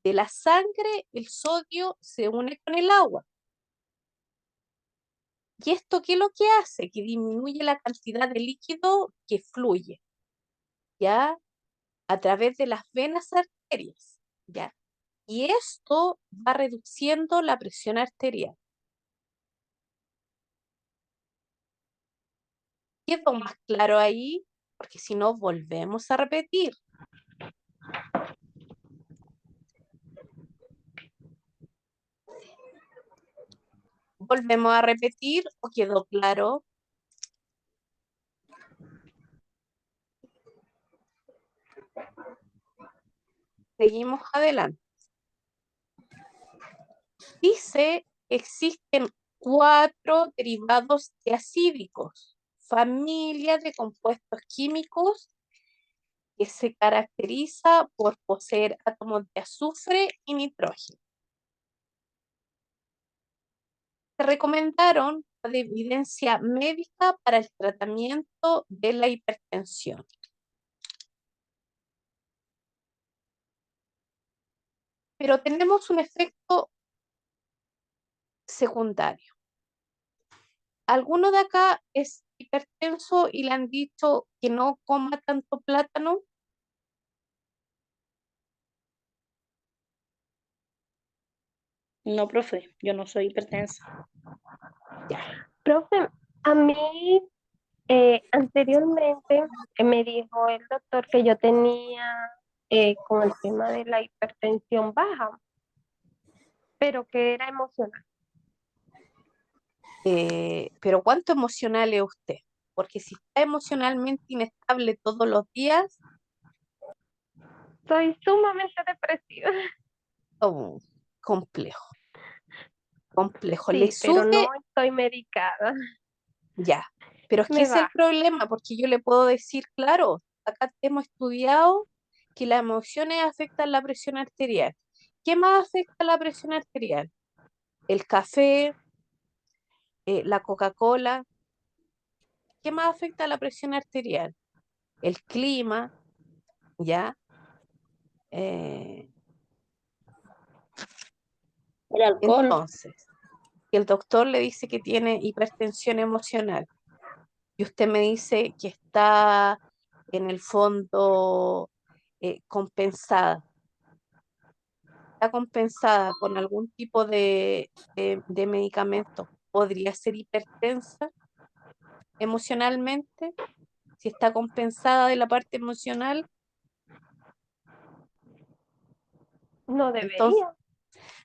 De la sangre, el sodio se une con el agua. ¿Y esto qué es lo que hace? Que disminuye la cantidad de líquido que fluye, ¿ya? A través de las venas arterias, ¿ya? Y esto va reduciendo la presión arterial. ¿Quedó más claro ahí? Porque si no, volvemos a repetir. Volvemos a repetir o quedó claro. Seguimos adelante. Dice, existen 4 derivados acídicos, familia de compuestos químicos que se caracteriza por poseer átomos de azufre y nitrógeno. Se recomendaron de evidencia médica para el tratamiento de la hipertensión. Pero tenemos un efecto secundario. ¿Alguno de acá es hipertenso y le han dicho que no coma tanto plátano? No, profe, yo no soy hipertensa. Ya. Profe, a mí anteriormente me dijo el doctor que yo tenía con el tema de la hipertensión baja, pero que era emocional. Pero ¿cuánto emocional es usted? porque si está emocionalmente inestable todos los días, Soy sumamente depresiva. oh, complejo, complejo. Le Sí, pero no sube, estoy medicada. ya. Pero es que Me ese es el baja. problema, porque yo le puedo decir, claro, acá hemos estudiado que las emociones afectan la presión arterial. ¿Qué más afecta la presión arterial? El café, la Coca-Cola. ¿Qué más afecta la presión arterial? El clima, ¿ya? Eh, El alcohol. entonces, si el doctor le dice que tiene hipertensión emocional y usted me dice que está en el fondo compensada, está compensada con algún tipo de medicamento, podría ser hipertensa emocionalmente, si está compensada de la parte emocional, No entonces, debería.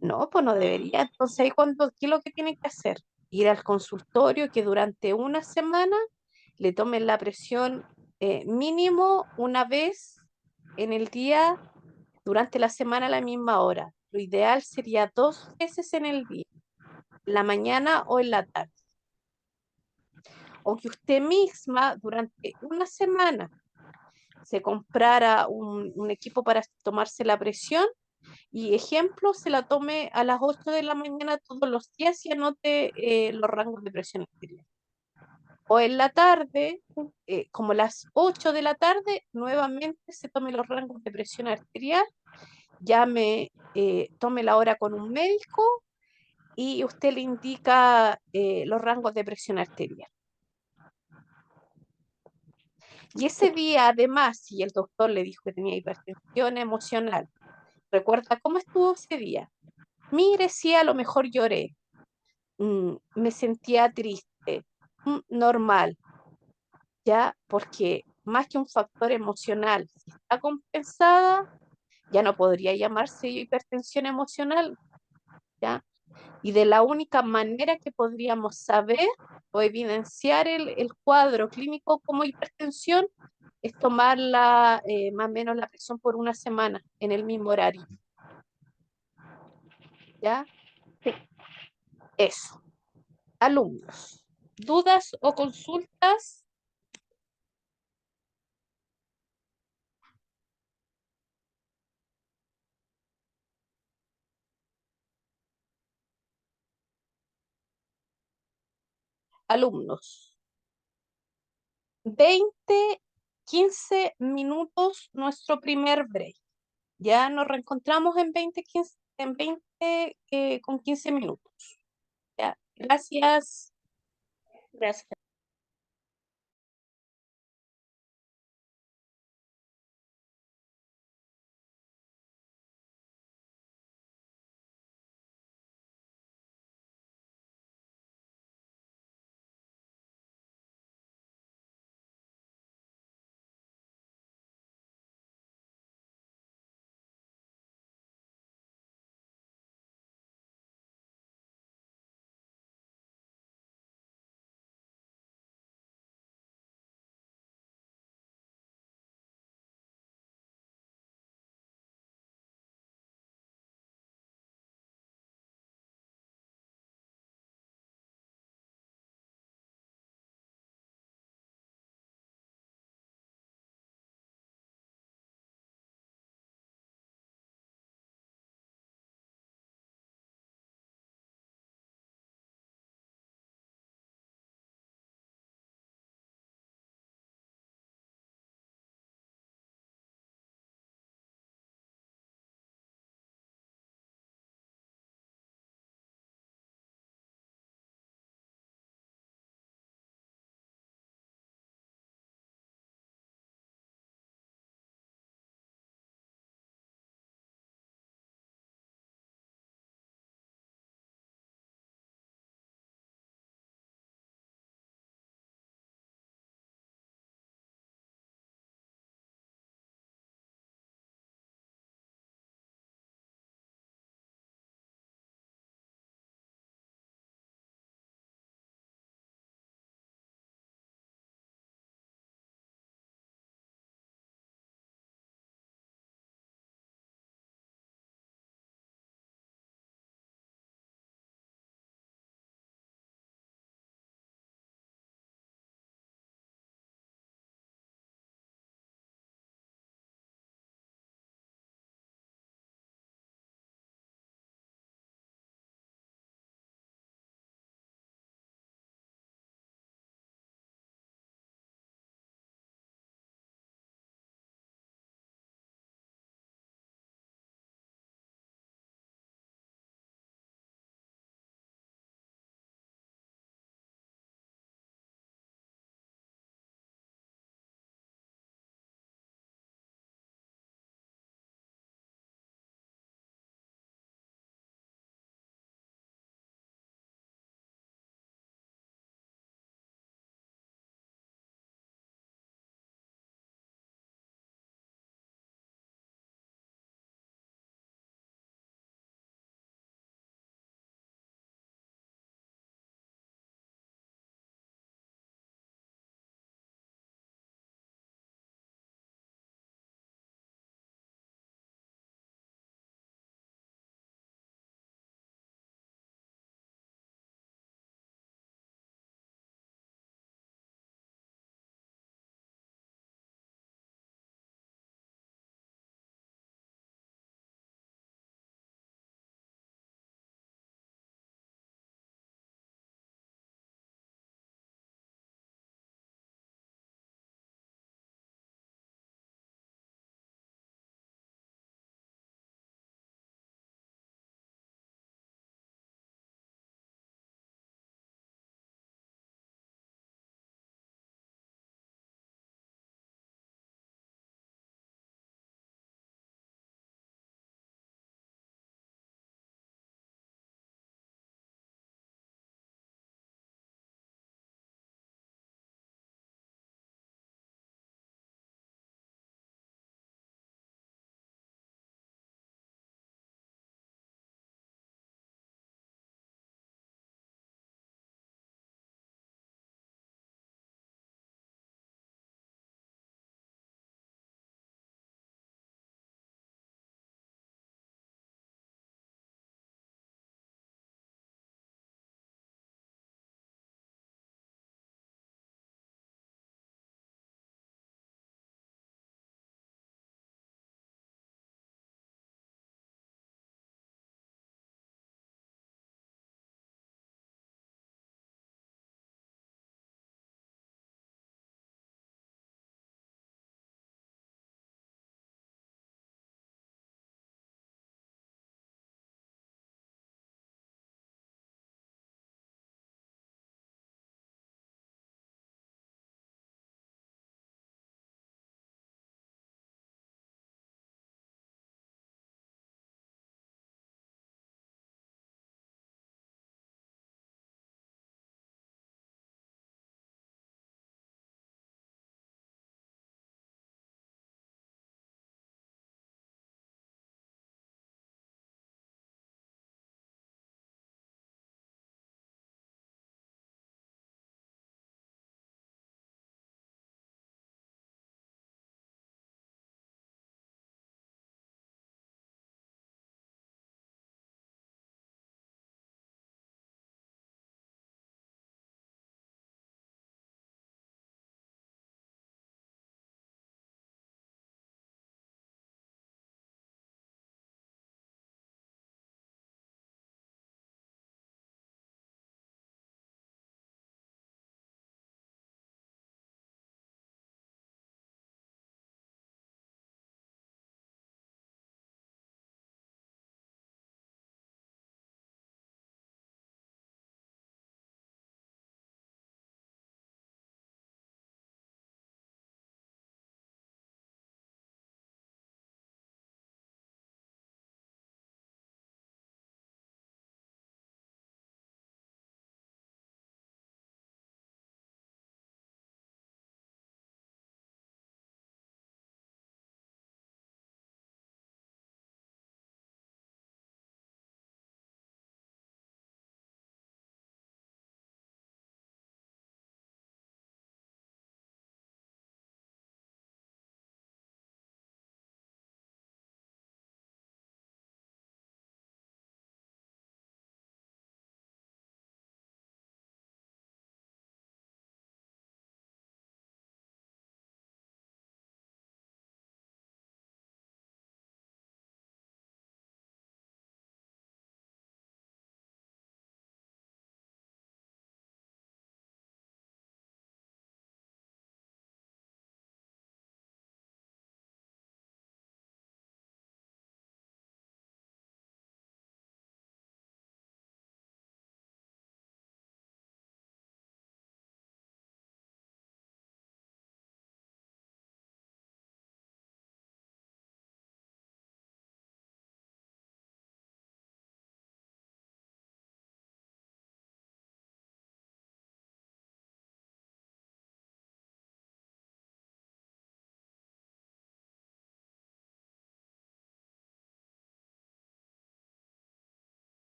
no, pues no debería. Entonces, ahí ¿qué es lo que tiene que hacer? Ir al consultorio que durante una semana le tomen la presión mínimo una vez en el día, durante la semana a la misma hora. Lo ideal sería 2 veces en el día, en la mañana o en la tarde. O que usted misma durante una semana se comprara un equipo para tomarse la presión y ejemplo, se la tome a las 8 de la mañana todos los días y anote los rangos de presión arterial. O en la tarde, como las 8 de la tarde, nuevamente se tome los rangos de presión arterial, tome la hora con un médico y usted le indica los rangos de presión arterial. Y ese día, además, si el doctor le dijo que tenía hipertensión emocional, recuerda cómo estuvo ese día. Mire, si a lo mejor lloré, me sentía triste, normal, ¿ya? Porque más que un factor emocional, si está compensada, ya no podría llamarse hipertensión emocional, ¿ya? Y de la única manera que podríamos saber o evidenciar el cuadro clínico como hipertensión es tomarla más o menos la presión por una semana en el mismo horario, ¿ya? Eso. Alumnos, ¿dudas o consultas? Alumnos, 20, 15 minutos nuestro primer break. Ya nos reencontramos en 20, 15, en 20 con 15 minutos. Ya, gracias. Gracias.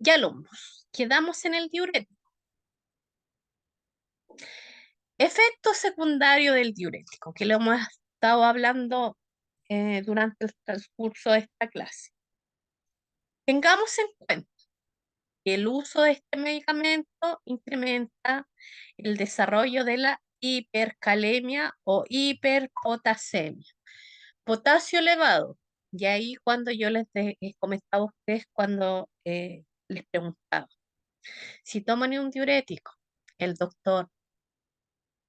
Ya alumnos, quedamos en el diurético. Efecto secundario del diurético, que lo hemos estado hablando durante el transcurso de esta clase. Tengamos en cuenta que el uso de este medicamento incrementa el desarrollo de la hipercalemia o hiperpotasemia. Potasio elevado, y ahí cuando yo les comentaba a ustedes cuando les preguntaba, si toman un diurético, el doctor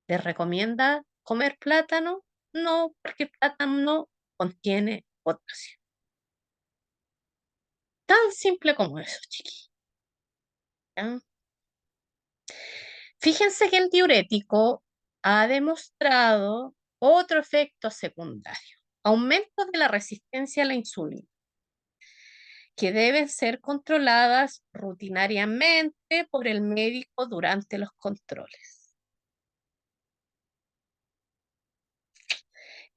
les recomienda comer plátano, no, porque el plátano contiene potasio. Tan simple como eso, chiquillos. ¿Ya? Fíjense que el diurético ha demostrado otro efecto secundario, aumento de la resistencia a la insulina, que deben ser controladas rutinariamente por el médico durante los controles.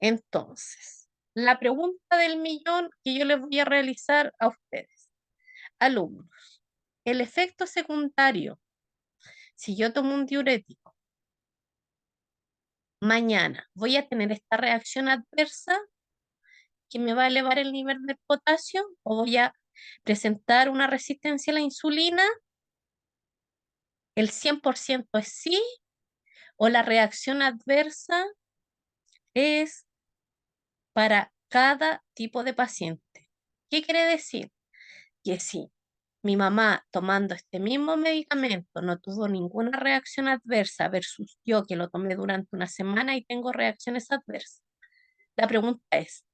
Entonces, la pregunta del millón que yo les voy a realizar a ustedes, alumnos, el efecto secundario, si yo tomo un diurético, mañana voy a tener esta reacción adversa que me va a elevar el nivel de potasio o voy a presentar una resistencia a la insulina, el 100% es sí, o la reacción adversa es para cada tipo de paciente. ¿Qué quiere decir? Que si mi mamá tomando este mismo medicamento no tuvo ninguna reacción adversa versus yo que lo tomé durante una semana y tengo reacciones adversas. La pregunta es,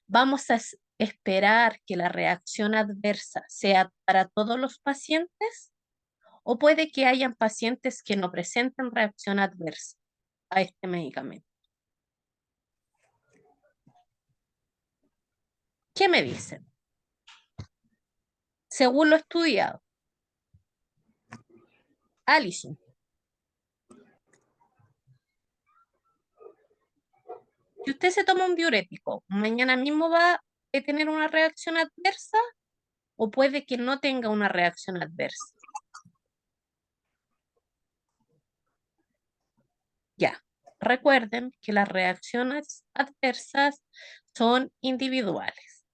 ¿vamos a esperar que la reacción adversa sea para todos los pacientes? ¿O puede que hayan pacientes que no presenten reacción adversa a este medicamento? ¿Qué me dicen? Según lo estudiado. Alison. Si usted se toma un diurético, mañana mismo va a tener una reacción adversa o puede que no tenga una reacción adversa. Ya, recuerden que las reacciones adversas son individuales.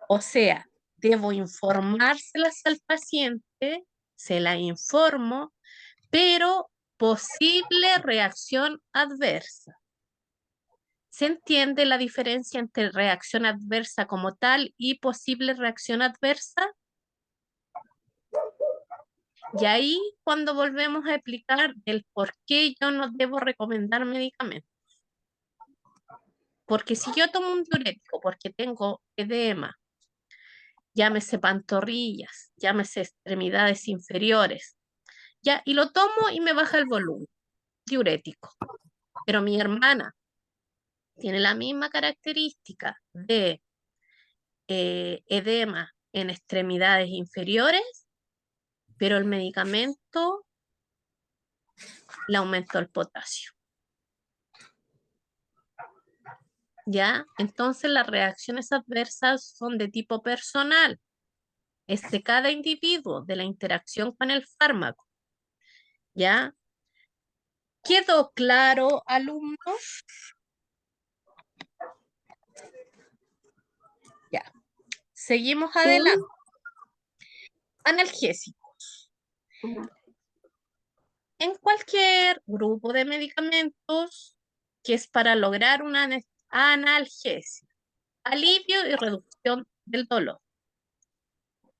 O sea, debo informárselas al paciente, se la informo, pero posible reacción adversa. ¿Se entiende la diferencia entre reacción adversa como tal y posible reacción adversa? Y ahí cuando volvemos a explicar el por qué yo no debo recomendar medicamentos. Porque si yo tomo un diurético porque tengo edema, llámese pantorrillas, llámese extremidades inferiores, ya, y lo tomo y me baja el volumen, diurético. Pero mi hermana tiene la misma característica de edema en extremidades inferiores, pero el medicamento le aumentó el potasio. ¿Ya? Entonces las reacciones adversas son de tipo personal. Es de cada individuo, de la interacción con el fármaco. ¿Ya? ¿Quedó claro, alumnos? Ya. Seguimos adelante. Analgésicos. En cualquier grupo de medicamentos que es para lograr una analgesia, alivio y reducción del dolor,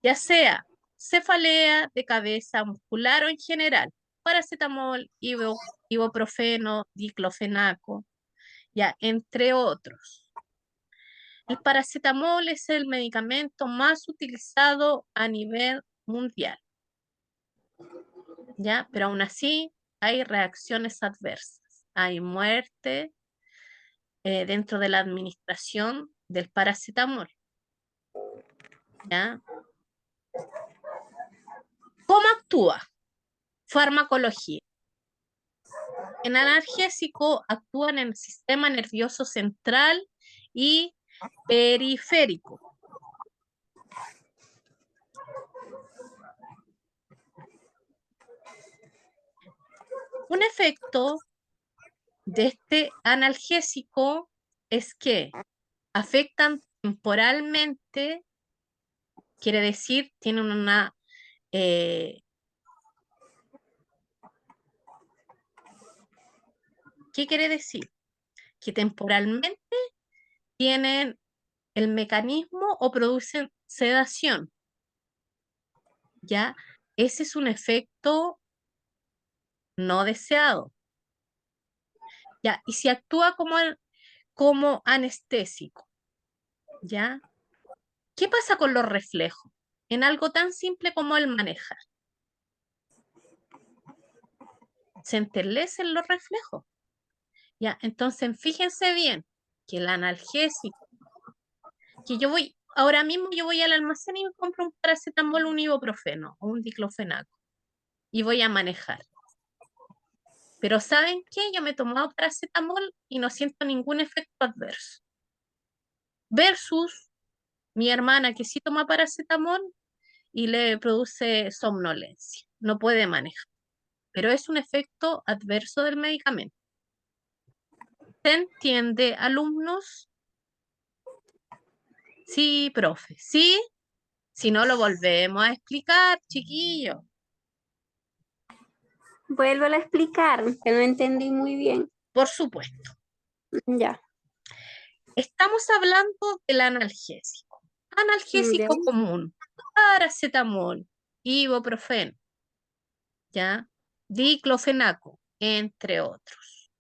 ya sea cefalea de cabeza, muscular o en general, paracetamol, ibuprofeno, diclofenaco, ya, entre otros. El paracetamol es el medicamento más utilizado a nivel mundial, ¿ya? Pero aún así hay reacciones adversas, hay muerte dentro de la administración del paracetamol, ¿ya? ¿Cómo actúa? Farmacología. En analgésico actúan en el sistema nervioso central y periférico. Un efecto de este analgésico es que afectan temporalmente, quiere decir, tienen una ¿qué quiere decir? Que temporalmente tienen el mecanismo o producen sedación, ¿ya? Ese es un efecto no deseado, ¿ya? Y si actúa como anestésico, ¿ya? ¿Qué pasa con los reflejos? En algo tan simple como el manejar. Se enterlecen los reflejos, ¿ya? Entonces, fíjense bien que el analgésico, que ahora mismo yo voy al almacén y me compro un paracetamol, un ibuprofeno o un diclofenaco y voy a manejar. Pero ¿saben qué? Yo me he tomado paracetamol y no siento ningún efecto adverso. Versus mi hermana que sí toma paracetamol y le produce somnolencia. No puede manejar. Pero es un efecto adverso del medicamento. ¿Se entiende, alumnos? Sí, profe. ¿Sí? Si no, lo volvemos a explicar, chiquillos. Vuelvo a explicar, que no entendí muy bien. Por supuesto. Ya. Estamos hablando del analgésico. Analgésico Ya. común. Paracetamol, ibuprofeno, ¿ya? Diclofenaco, entre otros.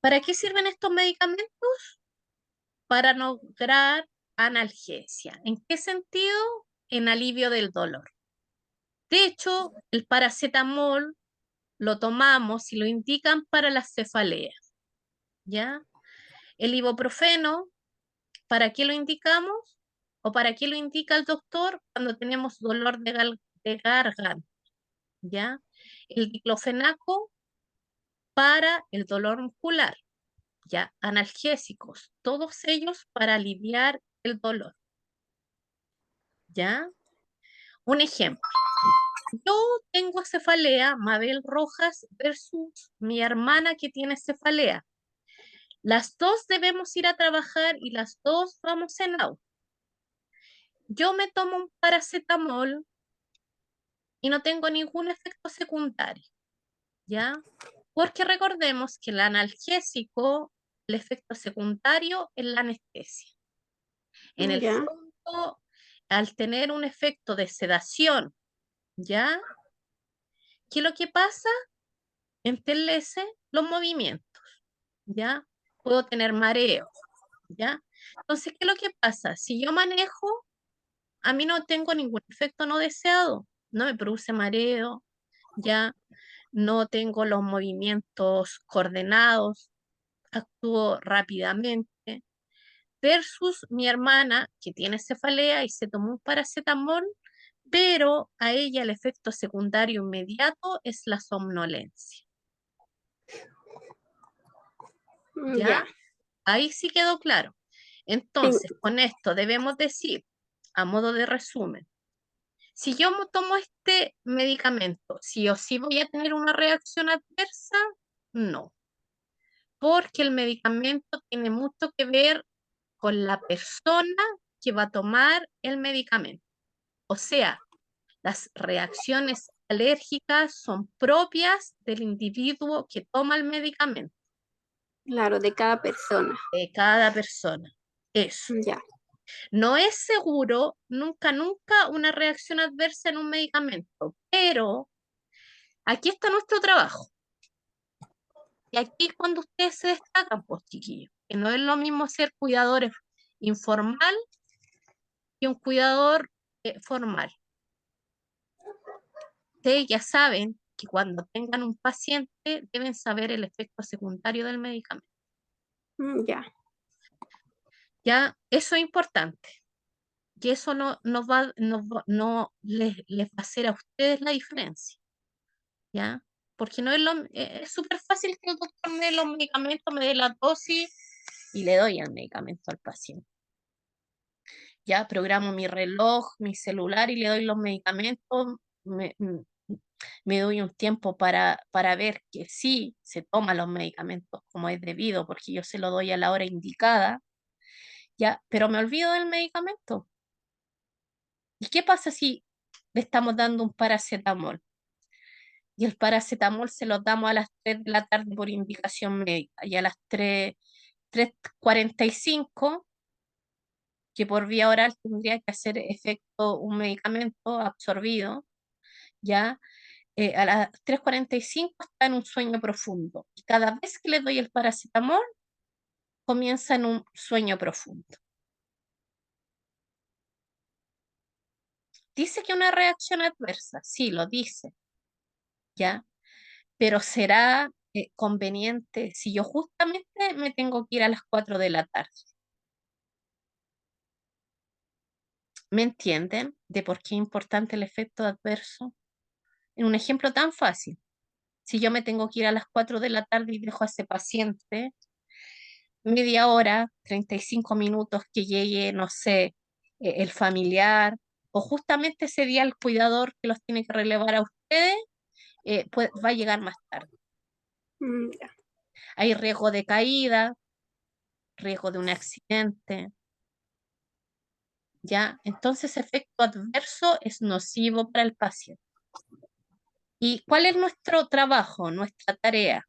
¿Para qué sirven estos medicamentos? Para lograr analgesia. ¿En qué sentido? En alivio del dolor. De hecho, el paracetamol lo tomamos y lo indican para las cefaleas, ¿ya? El ibuprofeno, ¿para qué lo indicamos? ¿O para qué lo indica el doctor cuando tenemos dolor de garganta? ¿Ya? El diclofenaco para el dolor muscular, ¿ya? Analgésicos, todos ellos para aliviar el dolor, ¿ya? Un ejemplo. Yo tengo cefalea, Mabel Rojas versus mi hermana que tiene cefalea. Las dos debemos ir a trabajar y las dos vamos en auto. Yo me tomo un paracetamol y no tengo ningún efecto secundario, ¿ya? Porque recordemos que el analgésico, el efecto secundario es la anestesia. En el Ya. fondo, al tener un efecto de sedación, ¿ya? ¿Qué es lo que pasa? Entelece los movimientos, ¿ya? Puedo tener mareo, ¿ya? Entonces, ¿qué es lo que pasa? Si yo manejo, a mí no tengo ningún efecto no deseado, no me produce mareo, ¿ya? No tengo los movimientos coordenados, actúo rápidamente, versus mi hermana que tiene cefalea y se tomó un paracetamol, pero a ella el efecto secundario inmediato es la somnolencia. ¿Ya? Ya. Ahí sí quedó claro. Entonces, con esto debemos decir, a modo de resumen, si yo tomo este medicamento, ¿sí o sí voy a tener una reacción adversa? No, porque el medicamento tiene mucho que ver con la persona que va a tomar el medicamento. O sea, las reacciones alérgicas son propias del individuo que toma el medicamento, Claro, de cada persona. de cada persona. Eso. Ya. No es seguro, nunca una reacción adversa en un medicamento, pero aquí está nuestro trabajo. Y aquí es cuando ustedes se destacan, pues chiquillos, que no es lo mismo ser cuidadores informal que un cuidador formal. Ustedes ya saben que cuando tengan un paciente deben saber el efecto secundario del medicamento. Ya. Ya, eso es importante. Y eso no les va a hacer a ustedes la diferencia. ¿Ya? Porque no es es súper fácil que el doctor me dé los medicamentos, me dé la dosis y le doy el medicamento al paciente. Ya programo mi reloj, mi celular y le doy los medicamentos, me doy un tiempo para ver que sí se toman los medicamentos como es debido, porque yo se lo doy a la hora indicada, ya, pero me olvido del medicamento. ¿Y qué pasa si le estamos dando un paracetamol? Y el paracetamol se lo damos a las 3 de la tarde por indicación médica, y a las 3:45, que por vía oral tendría que hacer efecto un medicamento absorbido, ya, a las 3:45 está en un sueño profundo. Y cada vez que le doy el paracetamol, comienza en un sueño profundo. Dice que una reacción adversa, sí, lo dice, ¿ya? Pero será conveniente si yo justamente me tengo que ir a las 4 de la tarde. ¿Me entienden de por qué es importante el efecto adverso? En un ejemplo tan fácil, si yo me tengo que ir a las 4 de la tarde y dejo a ese paciente media hora, 35 minutos que llegue, no sé, el familiar, o justamente ese día el cuidador que los tiene que relevar a ustedes, va a llegar más tarde. Ya. Hay riesgo de caída, riesgo de un accidente, ¿ya? Entonces, efecto adverso es nocivo para el paciente. ¿Y cuál es nuestro trabajo, nuestra tarea?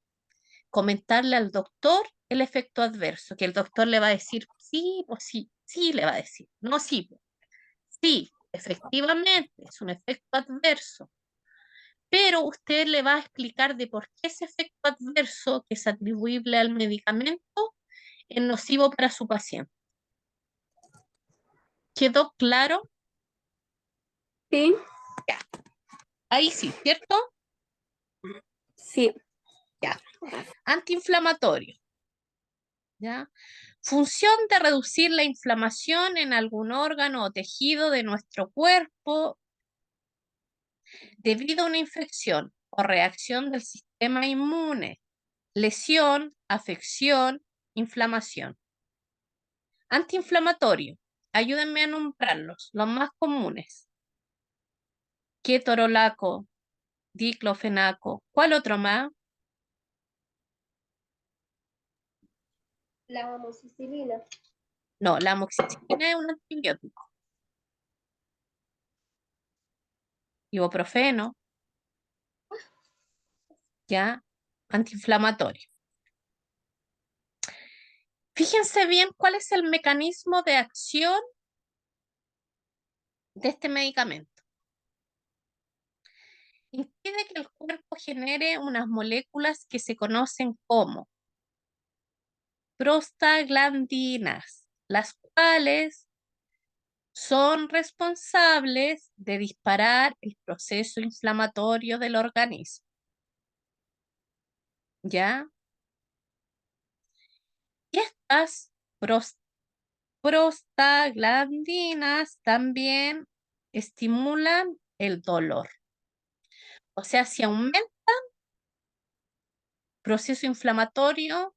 Comentarle al doctor el efecto adverso, que el doctor le va a decir, sí, pues sí, sí le va a decir, no sí, pues. Sí, efectivamente, es un efecto adverso, pero usted le va a explicar de por qué ese efecto adverso que es atribuible al medicamento es nocivo para su paciente. ¿Quedó claro? Sí, Ahí sí, ¿cierto? sí. Ya. Antiinflamatorio. ¿Ya? Función de reducir la inflamación en algún órgano o tejido de nuestro cuerpo debido a una infección o reacción del sistema inmune, lesión, afección, inflamación. Antiinflamatorio. Ayúdenme a nombrarlos, los más comunes. Ketorolaco, diclofenaco. ¿Cuál otro más? La amoxicilina. No, la amoxicilina es un antibiótico. Ibuprofeno, ¿ya? Antiinflamatorio. Fíjense bien cuál es el mecanismo de acción de este medicamento. Impide que el cuerpo genere unas moléculas que se conocen como prostaglandinas, las cuales son responsables de disparar el proceso inflamatorio del organismo. ¿Ya? Y estas prostaglandinas también estimulan el dolor. O sea, si aumenta el proceso inflamatorio,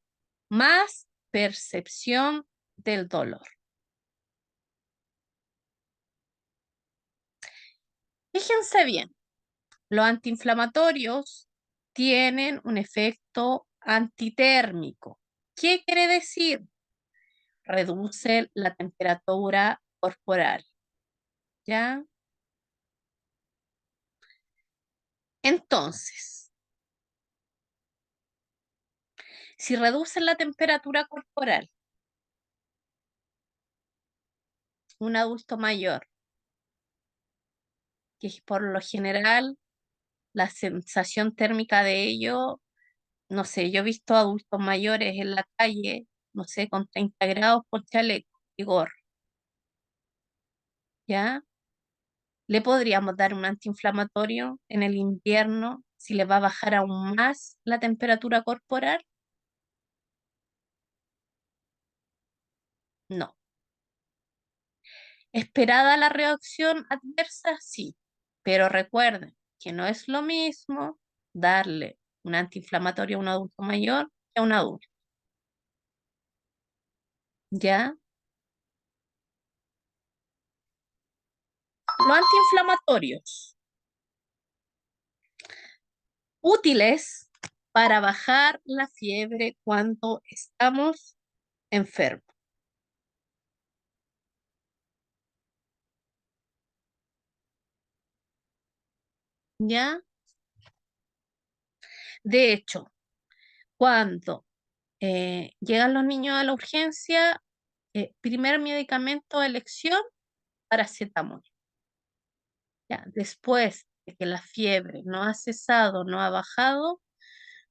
más percepción del dolor. Fíjense bien, los antiinflamatorios tienen un efecto antitérmico. ¿Qué quiere decir? Reduce la temperatura corporal. ¿Ya? Entonces, si reduce la temperatura corporal, un adulto mayor, que por lo general la sensación térmica de ello, no sé, yo he visto adultos mayores en la calle, no sé, con 30 grados con chaleco y gorro, ¿ya? ¿Le podríamos dar un antiinflamatorio en el invierno si le va a bajar aún más la temperatura corporal? No. ¿Esperada la reacción adversa? Sí. Pero recuerden que no es lo mismo darle un antiinflamatorio a un adulto mayor que a un adulto. ¿Ya? Los antiinflamatorios útiles para bajar la fiebre cuando estamos enfermos. ¿Ya? De hecho, cuando llegan los niños a la urgencia, primer medicamento de elección, paracetamol. ¿Ya? Después de que la fiebre no ha cesado, no ha bajado,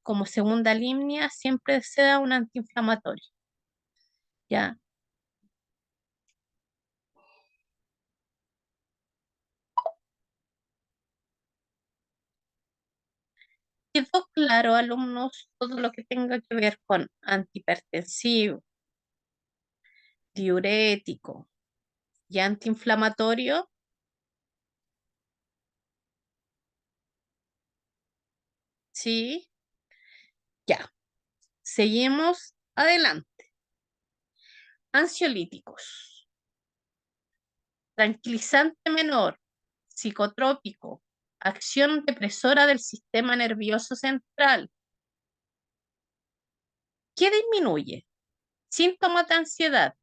como segunda línea siempre se da un antiinflamatorio. ¿Ya? ¿Quedó claro, alumnos, todo lo que tenga que ver con antihipertensivo, diurético y antiinflamatorio? Sí, ya. Seguimos adelante. Ansiolíticos, tranquilizante menor, psicotrópico, acción depresora del sistema nervioso central. ¿Qué disminuye? Síntomas de ansiedad.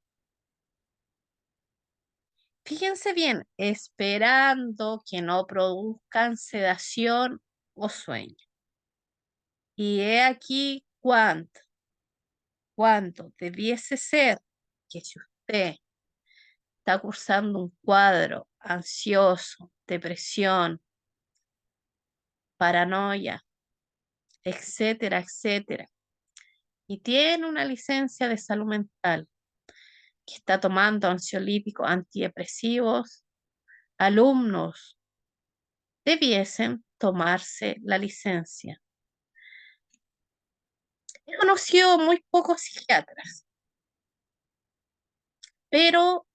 Fíjense bien, esperando que no produzcan sedación o sueño. Y he aquí cuánto debiese ser que si usted está cursando un cuadro ansioso, depresión, paranoia, etcétera, etcétera, y tiene una licencia de salud mental que está tomando ansiolíticos, antidepresivos, alumnos debiesen tomarse la licencia. He conocido muy pocos psiquiatras, pero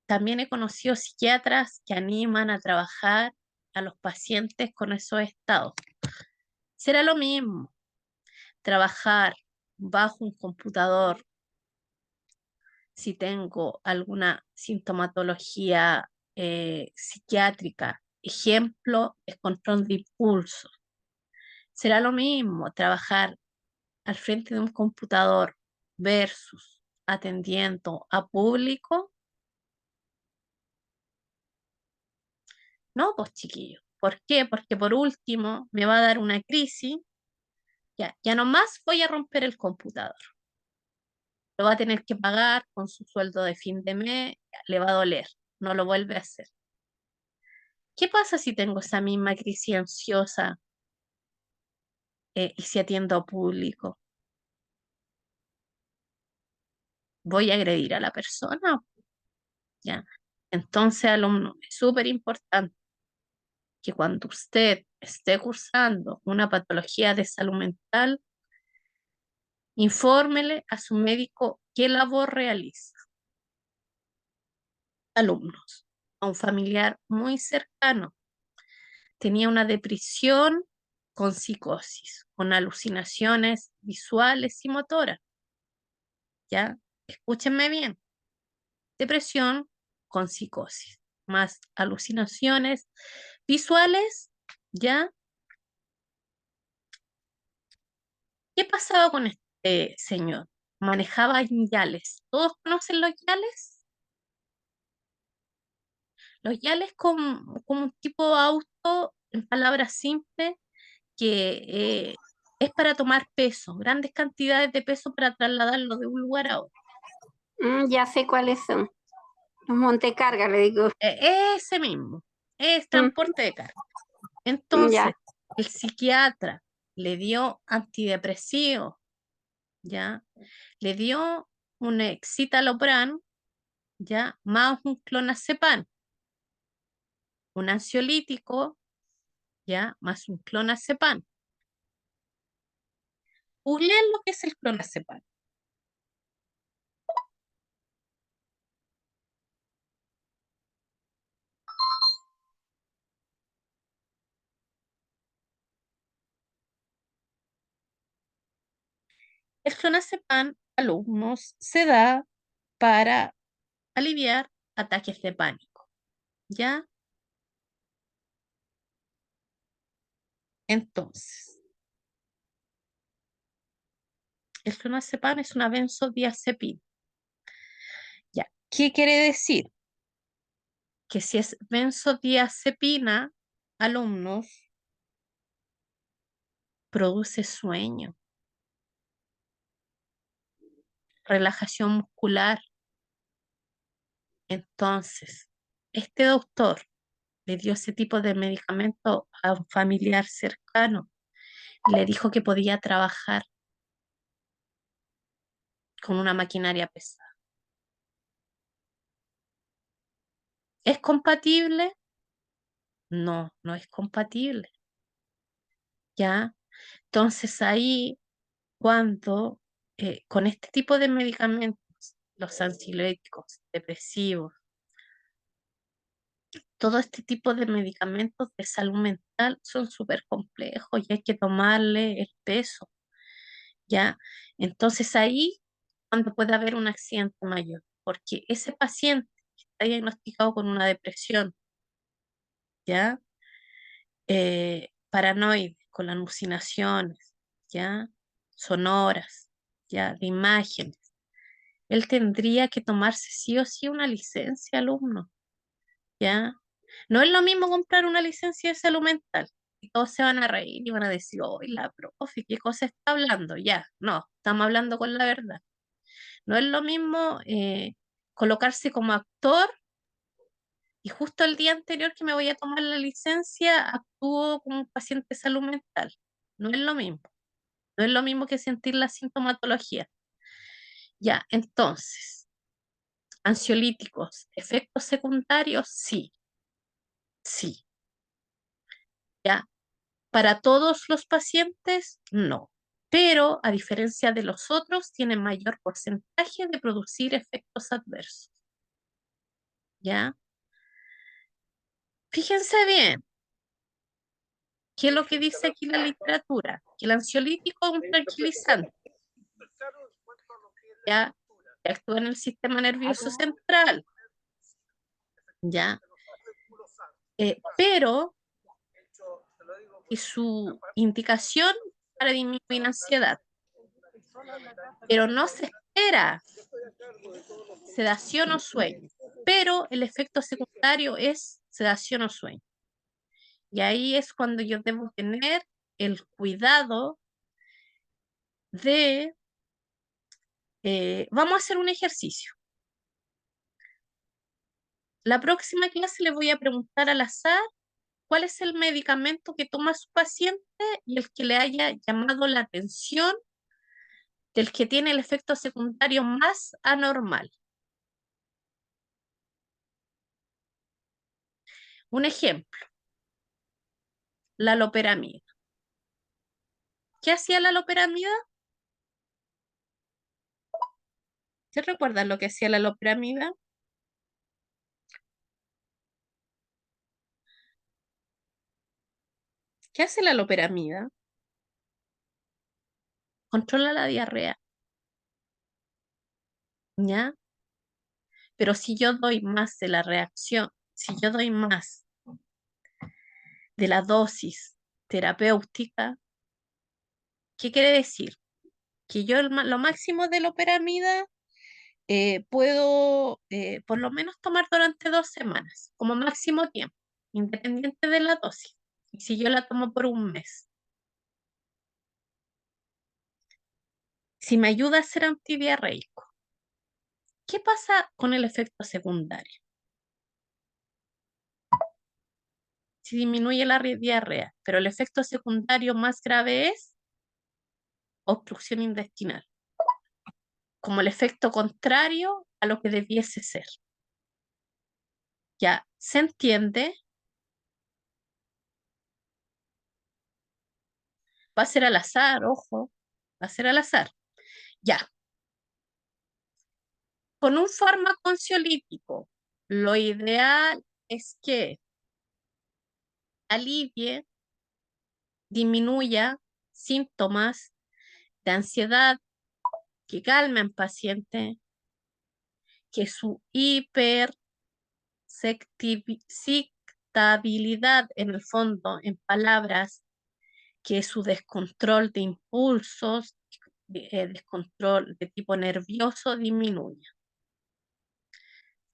también he conocido psiquiatras que animan a trabajar a los pacientes con esos estados. Será lo mismo trabajar bajo un computador si tengo alguna sintomatología psiquiátrica. Ejemplo, es control de impulso. Será lo mismo trabajar al frente de un computador versus atendiendo a público. No, pues chiquillos. ¿Por qué? Porque por último me va a dar una crisis. Ya nomás voy a romper el computador. Lo va a tener que pagar con su sueldo de fin de mes, ya, le va a doler, no lo vuelve a hacer. ¿Qué pasa si tengo esa misma crisis ansiosa y si atiendo a público? ¿Voy a agredir a la persona? ¿Ya? Entonces, alumno, es súper importante que cuando usted esté cursando una patología de salud mental, infórmele a su médico qué labor realiza. Alumnos, a un familiar muy cercano tenía una depresión con psicosis, con alucinaciones visuales y motoras. ¿Ya? Escúchenme bien. Depresión con psicosis, más alucinaciones visuales, ¿ya? ¿Qué pasaba con este señor? Manejaba yales. ¿Todos conocen los yales? Los yales como un tipo de auto, en palabras simples, que es para tomar peso, grandes cantidades de peso para trasladarlo de un lugar a otro. Ya sé cuáles son. Los montecargas, le digo. Ese mismo, es transporte de carga. Entonces, Ya. el psiquiatra le dio antidepresivo, ¿ya? Le dio un escitalopram, ¿ya? Más un clonazepam, un ansiolítico, ¿ya? Más un clonazepam. Googleen lo que es el clonazepam. El clonazepam, alumnos, se da para aliviar ataques de pánico, ¿ya? Entonces, el clonazepam es una benzodiazepina. Ya, ¿qué quiere decir? Que si es benzodiazepina, alumnos, produce sueño, relajación muscular. Entonces, este doctor le dio ese tipo de medicamento a un familiar cercano. Le dijo que podía trabajar con una maquinaria pesada. ¿Es compatible? No, no es compatible. ¿Ya? Entonces ahí, cuando con este tipo de medicamentos, los ansiolíticos, depresivos, todo este tipo de medicamentos de salud mental son súper complejos y hay que tomarle el peso, ¿ya? Entonces ahí, cuando puede haber un accidente mayor, porque ese paciente que está diagnosticado con una depresión, ¿ya? Paranoide, con alucinaciones, ¿ya? Sonoras, ¿ya? De imágenes. Él tendría que tomarse sí o sí una licencia, alumno, ¿ya? No es lo mismo comprar una licencia de salud mental. Y todos se van a reír y van a decir, oye, la profe, ¿qué cosa está hablando? Ya, no, estamos hablando con la verdad. No es lo mismo colocarse como actor y justo el día anterior que me voy a tomar la licencia, actúo como un paciente de salud mental. No es lo mismo. No es lo mismo que sentir la sintomatología. Ya, entonces, ansiolíticos, efectos secundarios, sí, sí. Ya, para todos los pacientes, no. Pero a diferencia de los otros, tiene mayor porcentaje de producir efectos adversos. ¿Ya? Fíjense bien, ¿qué es lo que dice aquí la literatura? Que el ansiolítico es un tranquilizante, ¿ya? Que actúa en el sistema nervioso central, ¿ya? Pero y su indicación para disminuir ansiedad. Pero no se espera sedación o sueño, pero el efecto secundario es sedación o sueño. Y ahí es cuando yo debo tener el cuidado de, vamos a hacer un ejercicio. La próxima clase le voy a preguntar al azar cuál es el medicamento que toma su paciente y el que le haya llamado la atención del que tiene el efecto secundario más anormal. Un ejemplo, la loperamida. ¿Qué hacía la loperamida? ¿Se recuerdan lo que hacía la loperamida? ¿Qué hace la loperamida? Controla la diarrea, ¿ya? Pero si yo doy más de la reacción, si yo doy más de la dosis terapéutica, ¿qué quiere decir? Que yo lo máximo de loperamida puedo por lo menos tomar durante 2 semanas, como máximo tiempo, independiente de la dosis. Y si yo la tomo por un mes, si me ayuda a ser antidiarreico, ¿qué pasa con el efecto secundario? Si disminuye la diarrea, pero el efecto secundario más grave es obstrucción intestinal, como el efecto contrario a lo que debiese ser. ¿Ya se entiende? Va a ser al azar, ojo, va a ser al azar. Ya, con un fármaco ansiolítico, lo ideal es que alivie, disminuya síntomas de ansiedad, que calme al paciente, que su hipersectabilidad, en el fondo, en palabras, que su descontrol de impulsos, descontrol de tipo nervioso disminuya,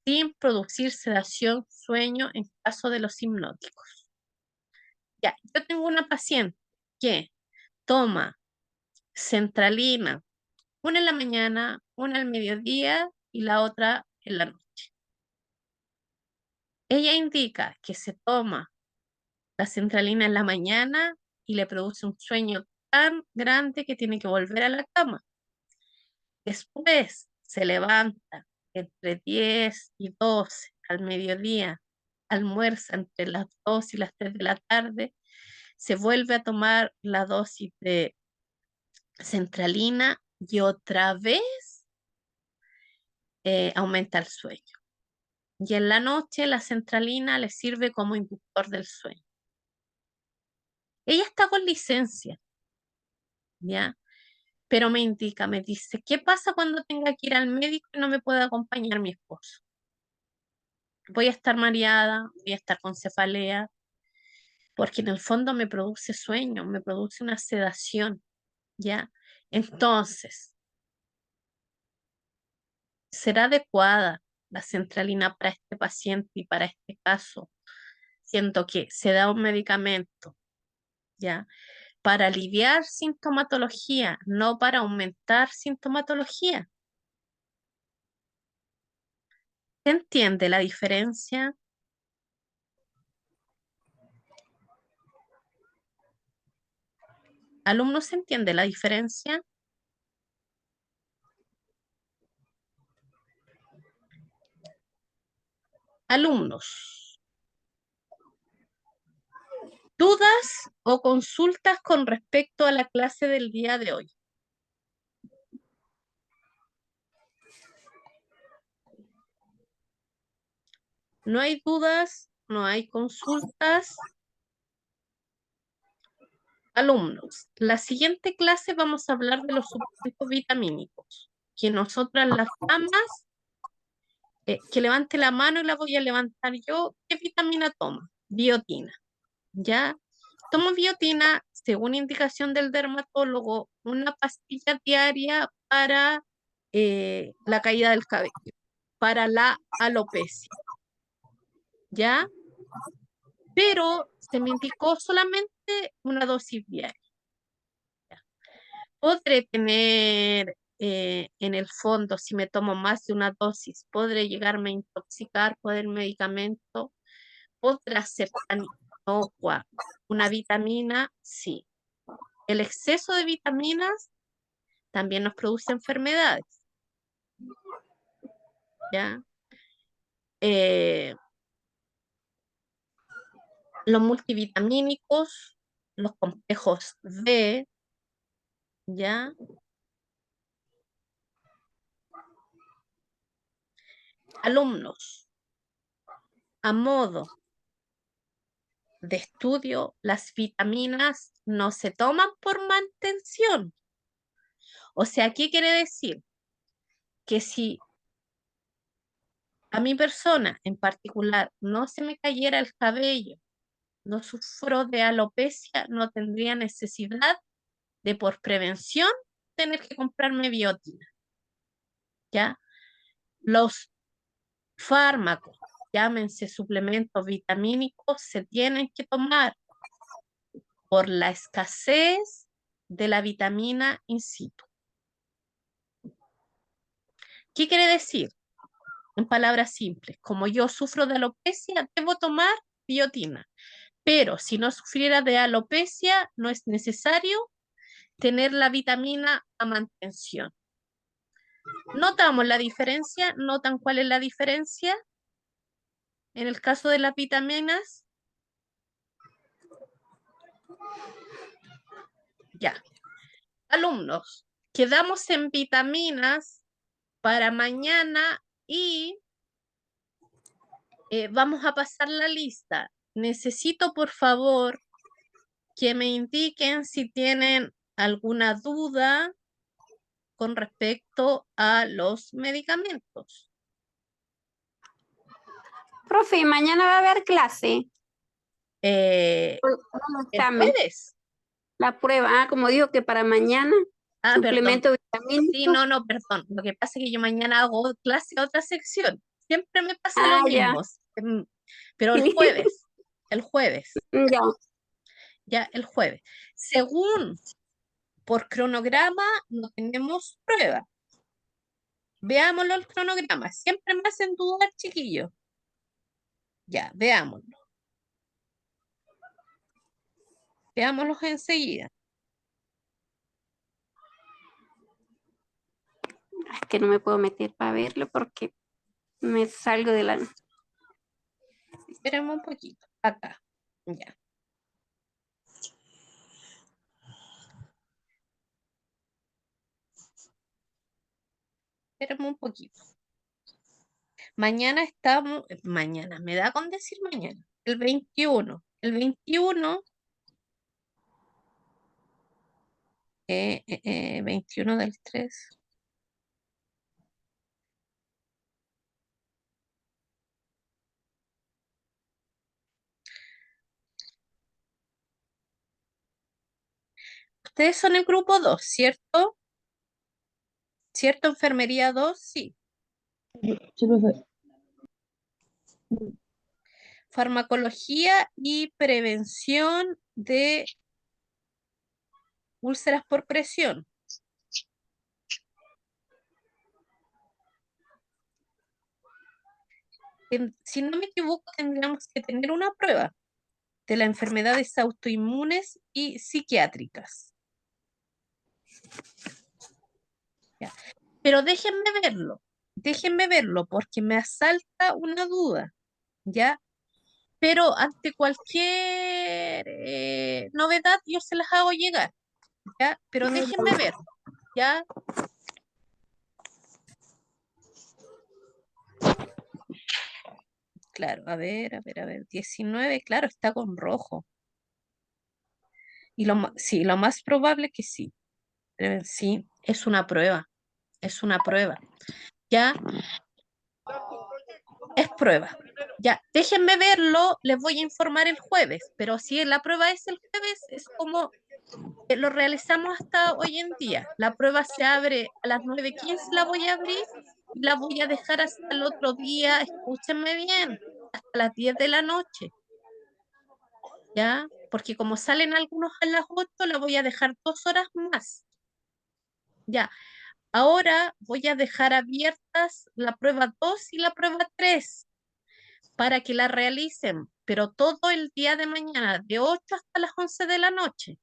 sin producir sedación, sueño en caso de los hipnóticos. Ya, yo tengo una paciente que toma centralina, una en la mañana, una al mediodía y la otra en la noche. Ella indica que se toma la centralina en la mañana y le produce un sueño tan grande que tiene que volver a la cama. Después se levanta entre 10 y 12 al mediodía, almuerza entre las 2 y las 3 de la tarde, se vuelve a tomar la dosis de centralina y otra vez aumenta el sueño. Y en la noche la centralina le sirve como inductor del sueño. Ella está con licencia, ¿ya? Pero me indica, me dice, ¿qué pasa cuando tenga que ir al médico y no me pueda acompañar mi esposo? Voy a estar mareada, voy a estar con cefalea, porque en el fondo me produce sueño, me produce una sedación, ¿ya? Entonces, ¿será adecuada la centralina para este paciente y para este caso? Siento que se da un medicamento, ¿ya? Para aliviar sintomatología, no para aumentar sintomatología. ¿Se entiende la diferencia? ¿Alumnos, se entiende la diferencia? Alumnos, ¿dudas o consultas con respecto a la clase del día de hoy? No hay dudas, no hay consultas. Alumnos, la siguiente clase vamos a hablar de los suplementos vitamínicos, que nosotras las damas, que levante la mano y la voy a levantar yo. ¿Qué vitamina toma? Biotina, ¿ya? Tomo biotina, según indicación del dermatólogo, una pastilla diaria para la caída del cabello, para la alopecia, ¿ya? Pero se me indicó solamente una dosis diaria. Podré tener en el fondo, si me tomo más de una dosis, podré llegarme a intoxicar por el medicamento. ¿Podrá ser tan inocua una vitamina? Sí. El exceso de vitaminas también nos produce enfermedades, ¿ya? Los multivitamínicos, los complejos B, ¿ya? Alumnos, a modo de estudio, las vitaminas no se toman por mantención. O sea, ¿qué quiere decir? Que si a mi persona en particular no se me cayera el cabello, no sufro de alopecia, no tendría necesidad de por prevención tener que comprarme biotina, ¿ya? Los fármacos, llámense suplementos vitamínicos, se tienen que tomar por la escasez de la vitamina in situ. ¿Qué quiere decir? En palabras simples, como yo sufro de alopecia, debo tomar biotina. Pero si no sufriera de alopecia, no es necesario tener la vitamina a mantención. ¿Notamos la diferencia? ¿Notan cuál es la diferencia en el caso de las vitaminas? Ya. Alumnos, quedamos en vitaminas para mañana y vamos a pasar la lista. Necesito, por favor, que me indiquen si tienen alguna duda con respecto a los medicamentos. Profe, mañana va a haber clase. El Examen. jueves. La prueba, como dijo que para mañana, Ah, perdón. suplemento Sí, vitamínico. no, perdón. Lo que pasa es que yo mañana hago clase a otra sección. Siempre me pasa Ah, lo ya. mismo. Pero el jueves, Ya. ya el jueves. Según por cronograma, no tenemos prueba. Veámoslo el cronograma. Siempre me hacen dudar, chiquillos. Ya, veámoslo. Veámoslos enseguida. Es que no me puedo meter para verlo porque me salgo de la... Espérenme un poquito. Acá. Ya. Espérenme un poquito. Mañana estamos, mañana, me da con decir mañana, el 21. El 21, 21 del 3. Ustedes son el grupo 2, ¿cierto? ¿Cierto? Enfermería 2, sí. Sí, profe. Farmacología y prevención de úlceras por presión. Si no me equivoco, tendríamos que tener una prueba de las enfermedades autoinmunes y psiquiátricas. Ya. Pero déjenme verlo, porque me asalta una duda, ¿ya? Pero ante cualquier novedad yo se las hago llegar, ¿ya? Pero déjenme verlo, ¿ya? Claro, a ver, 19, claro, está con rojo. Y sí, lo más probable que sí. Sí, es una prueba, ¿ya? Es prueba. Ya, déjenme verlo, les voy a informar el jueves, pero si la prueba es el jueves, es como lo realizamos hasta hoy en día. La prueba se abre a las 9:15, la voy a abrir y la voy a dejar hasta el otro día, escúchenme bien, hasta las 10 de la noche, ¿ya? Porque como salen algunos a las 8, la voy a dejar 2 horas más, ¿ya? Ahora voy a dejar abiertas la prueba 2 y la prueba 3 para que la realicen, pero todo el día de mañana, de 8 hasta las 11 de la noche.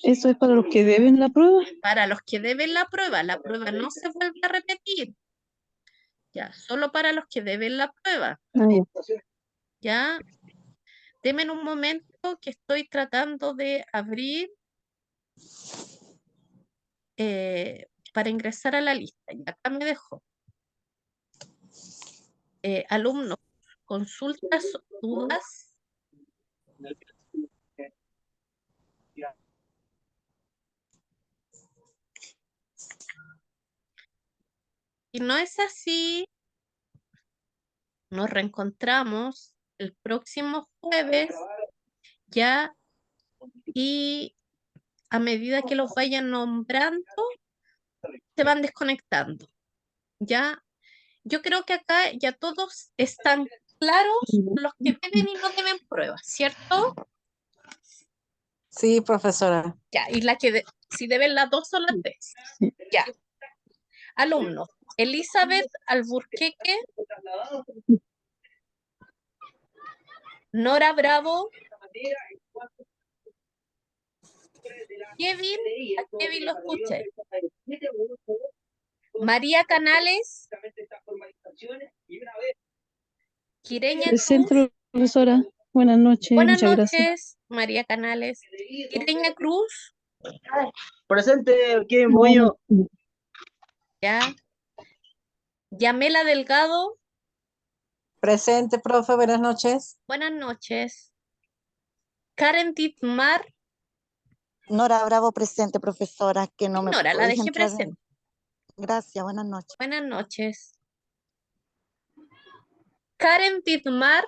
¿Eso es para los que deben la prueba? Para los que deben la prueba no se vuelve a repetir. Ya, solo para los que deben la prueba. Ah, ya. Ya, denme un momento que estoy tratando de abrir para ingresar a la lista. Y acá me dejó. Alumnos, consultas, dudas. Si no es así, nos reencontramos el próximo jueves ya, y a medida que los vayan nombrando, se van desconectando. Ya, yo creo que acá ya todos están claros los que deben y no deben pruebas, ¿cierto? Sí, profesora. Ya, y si deben las 2 o las 3. Ya. Alumnos, Elizabeth Alburqueque, Nora Bravo, Kevin, a Kevin lo escuché. María Canales, Quireña Presente, Cruz. profesora. Buenas noches, Buenas muchas gracias. noches, María Canales. Quireña Cruz, Presente, Kevin Buño. ya. Yamela Delgado, Presente, profe, buenas noches. buenas noches. Karen Dittmar, Nora Bravo, presente, profesora, que no me Nora, la podéis dejé entrar. presente. Gracias, buenas noches. Buenas noches. Karen Dittmar,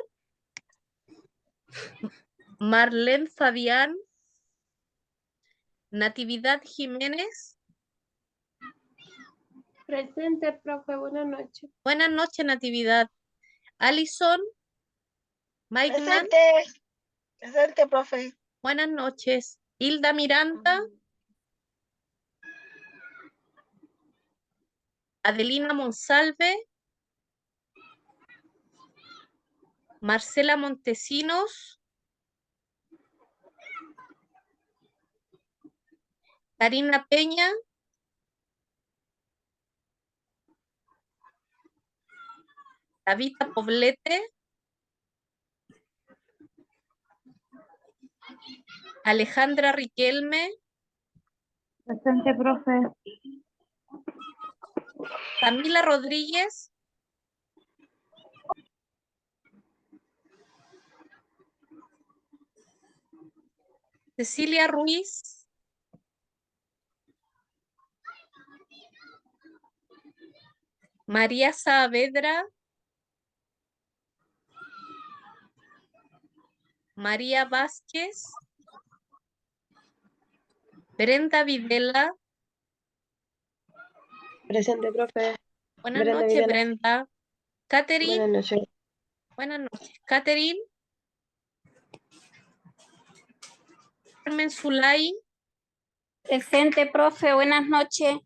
Marlene Fabián. Natividad Jiménez. Presente, profe, buenas noches. Buenas noches, Natividad. Alison. Maignan. Presente, profe. Buenas noches. Hilda Miranda. Adelina Monsalve. Marcela Montesinos. Karina Peña. Tabita Poblete. Alejandra Riquelme. Presente, profe. Camila Rodríguez. Cecilia Ruiz. María Saavedra. María Vázquez. Brenda Videla. Presente, profe. Buenas Brenda noches, Videla. Brenda. Catherine. Buenas noches. Buenas noches. Catherine. Carmen Zulay. Presente, profe, buenas noches.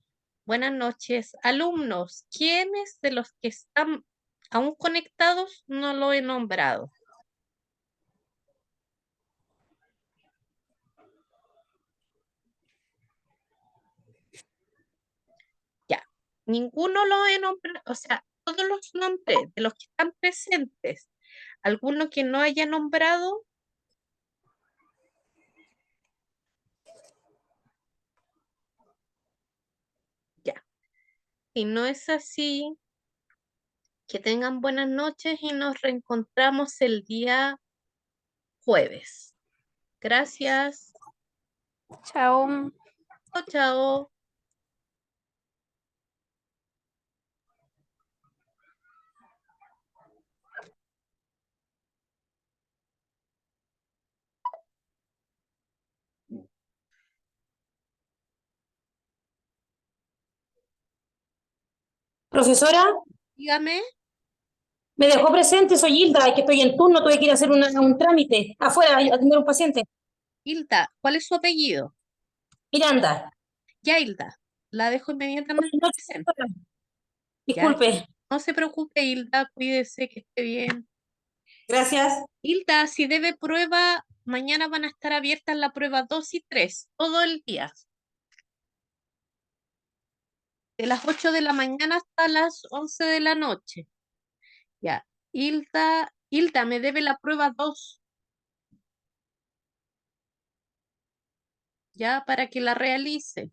Buenas noches. Alumnos, ¿quiénes de los que están aún conectados no lo he nombrado? Ya. Ninguno lo he nombrado, o sea, todos los nombres de los que están presentes. ¿Alguno que no haya nombrado? Ya. Si no es así, que tengan buenas noches y nos reencontramos el día jueves. Gracias. Chao. Chao, chao. Profesora, Dígame, me dejó presente, soy Hilda, que estoy en turno, tuve que ir a hacer un trámite afuera, a atender a un paciente. Hilda, ¿cuál es su apellido? Miranda. Ya, Hilda, la dejo inmediatamente No, presente. Ya, disculpe. no se preocupe, Hilda, cuídese, que esté bien. Gracias. Hilda, si debe prueba, mañana van a estar abiertas la prueba 2 y 3, todo el día. De las 8 de la mañana hasta las 11 de la noche. Ya, Hilda, me debe la prueba 2, ya, para que la realice.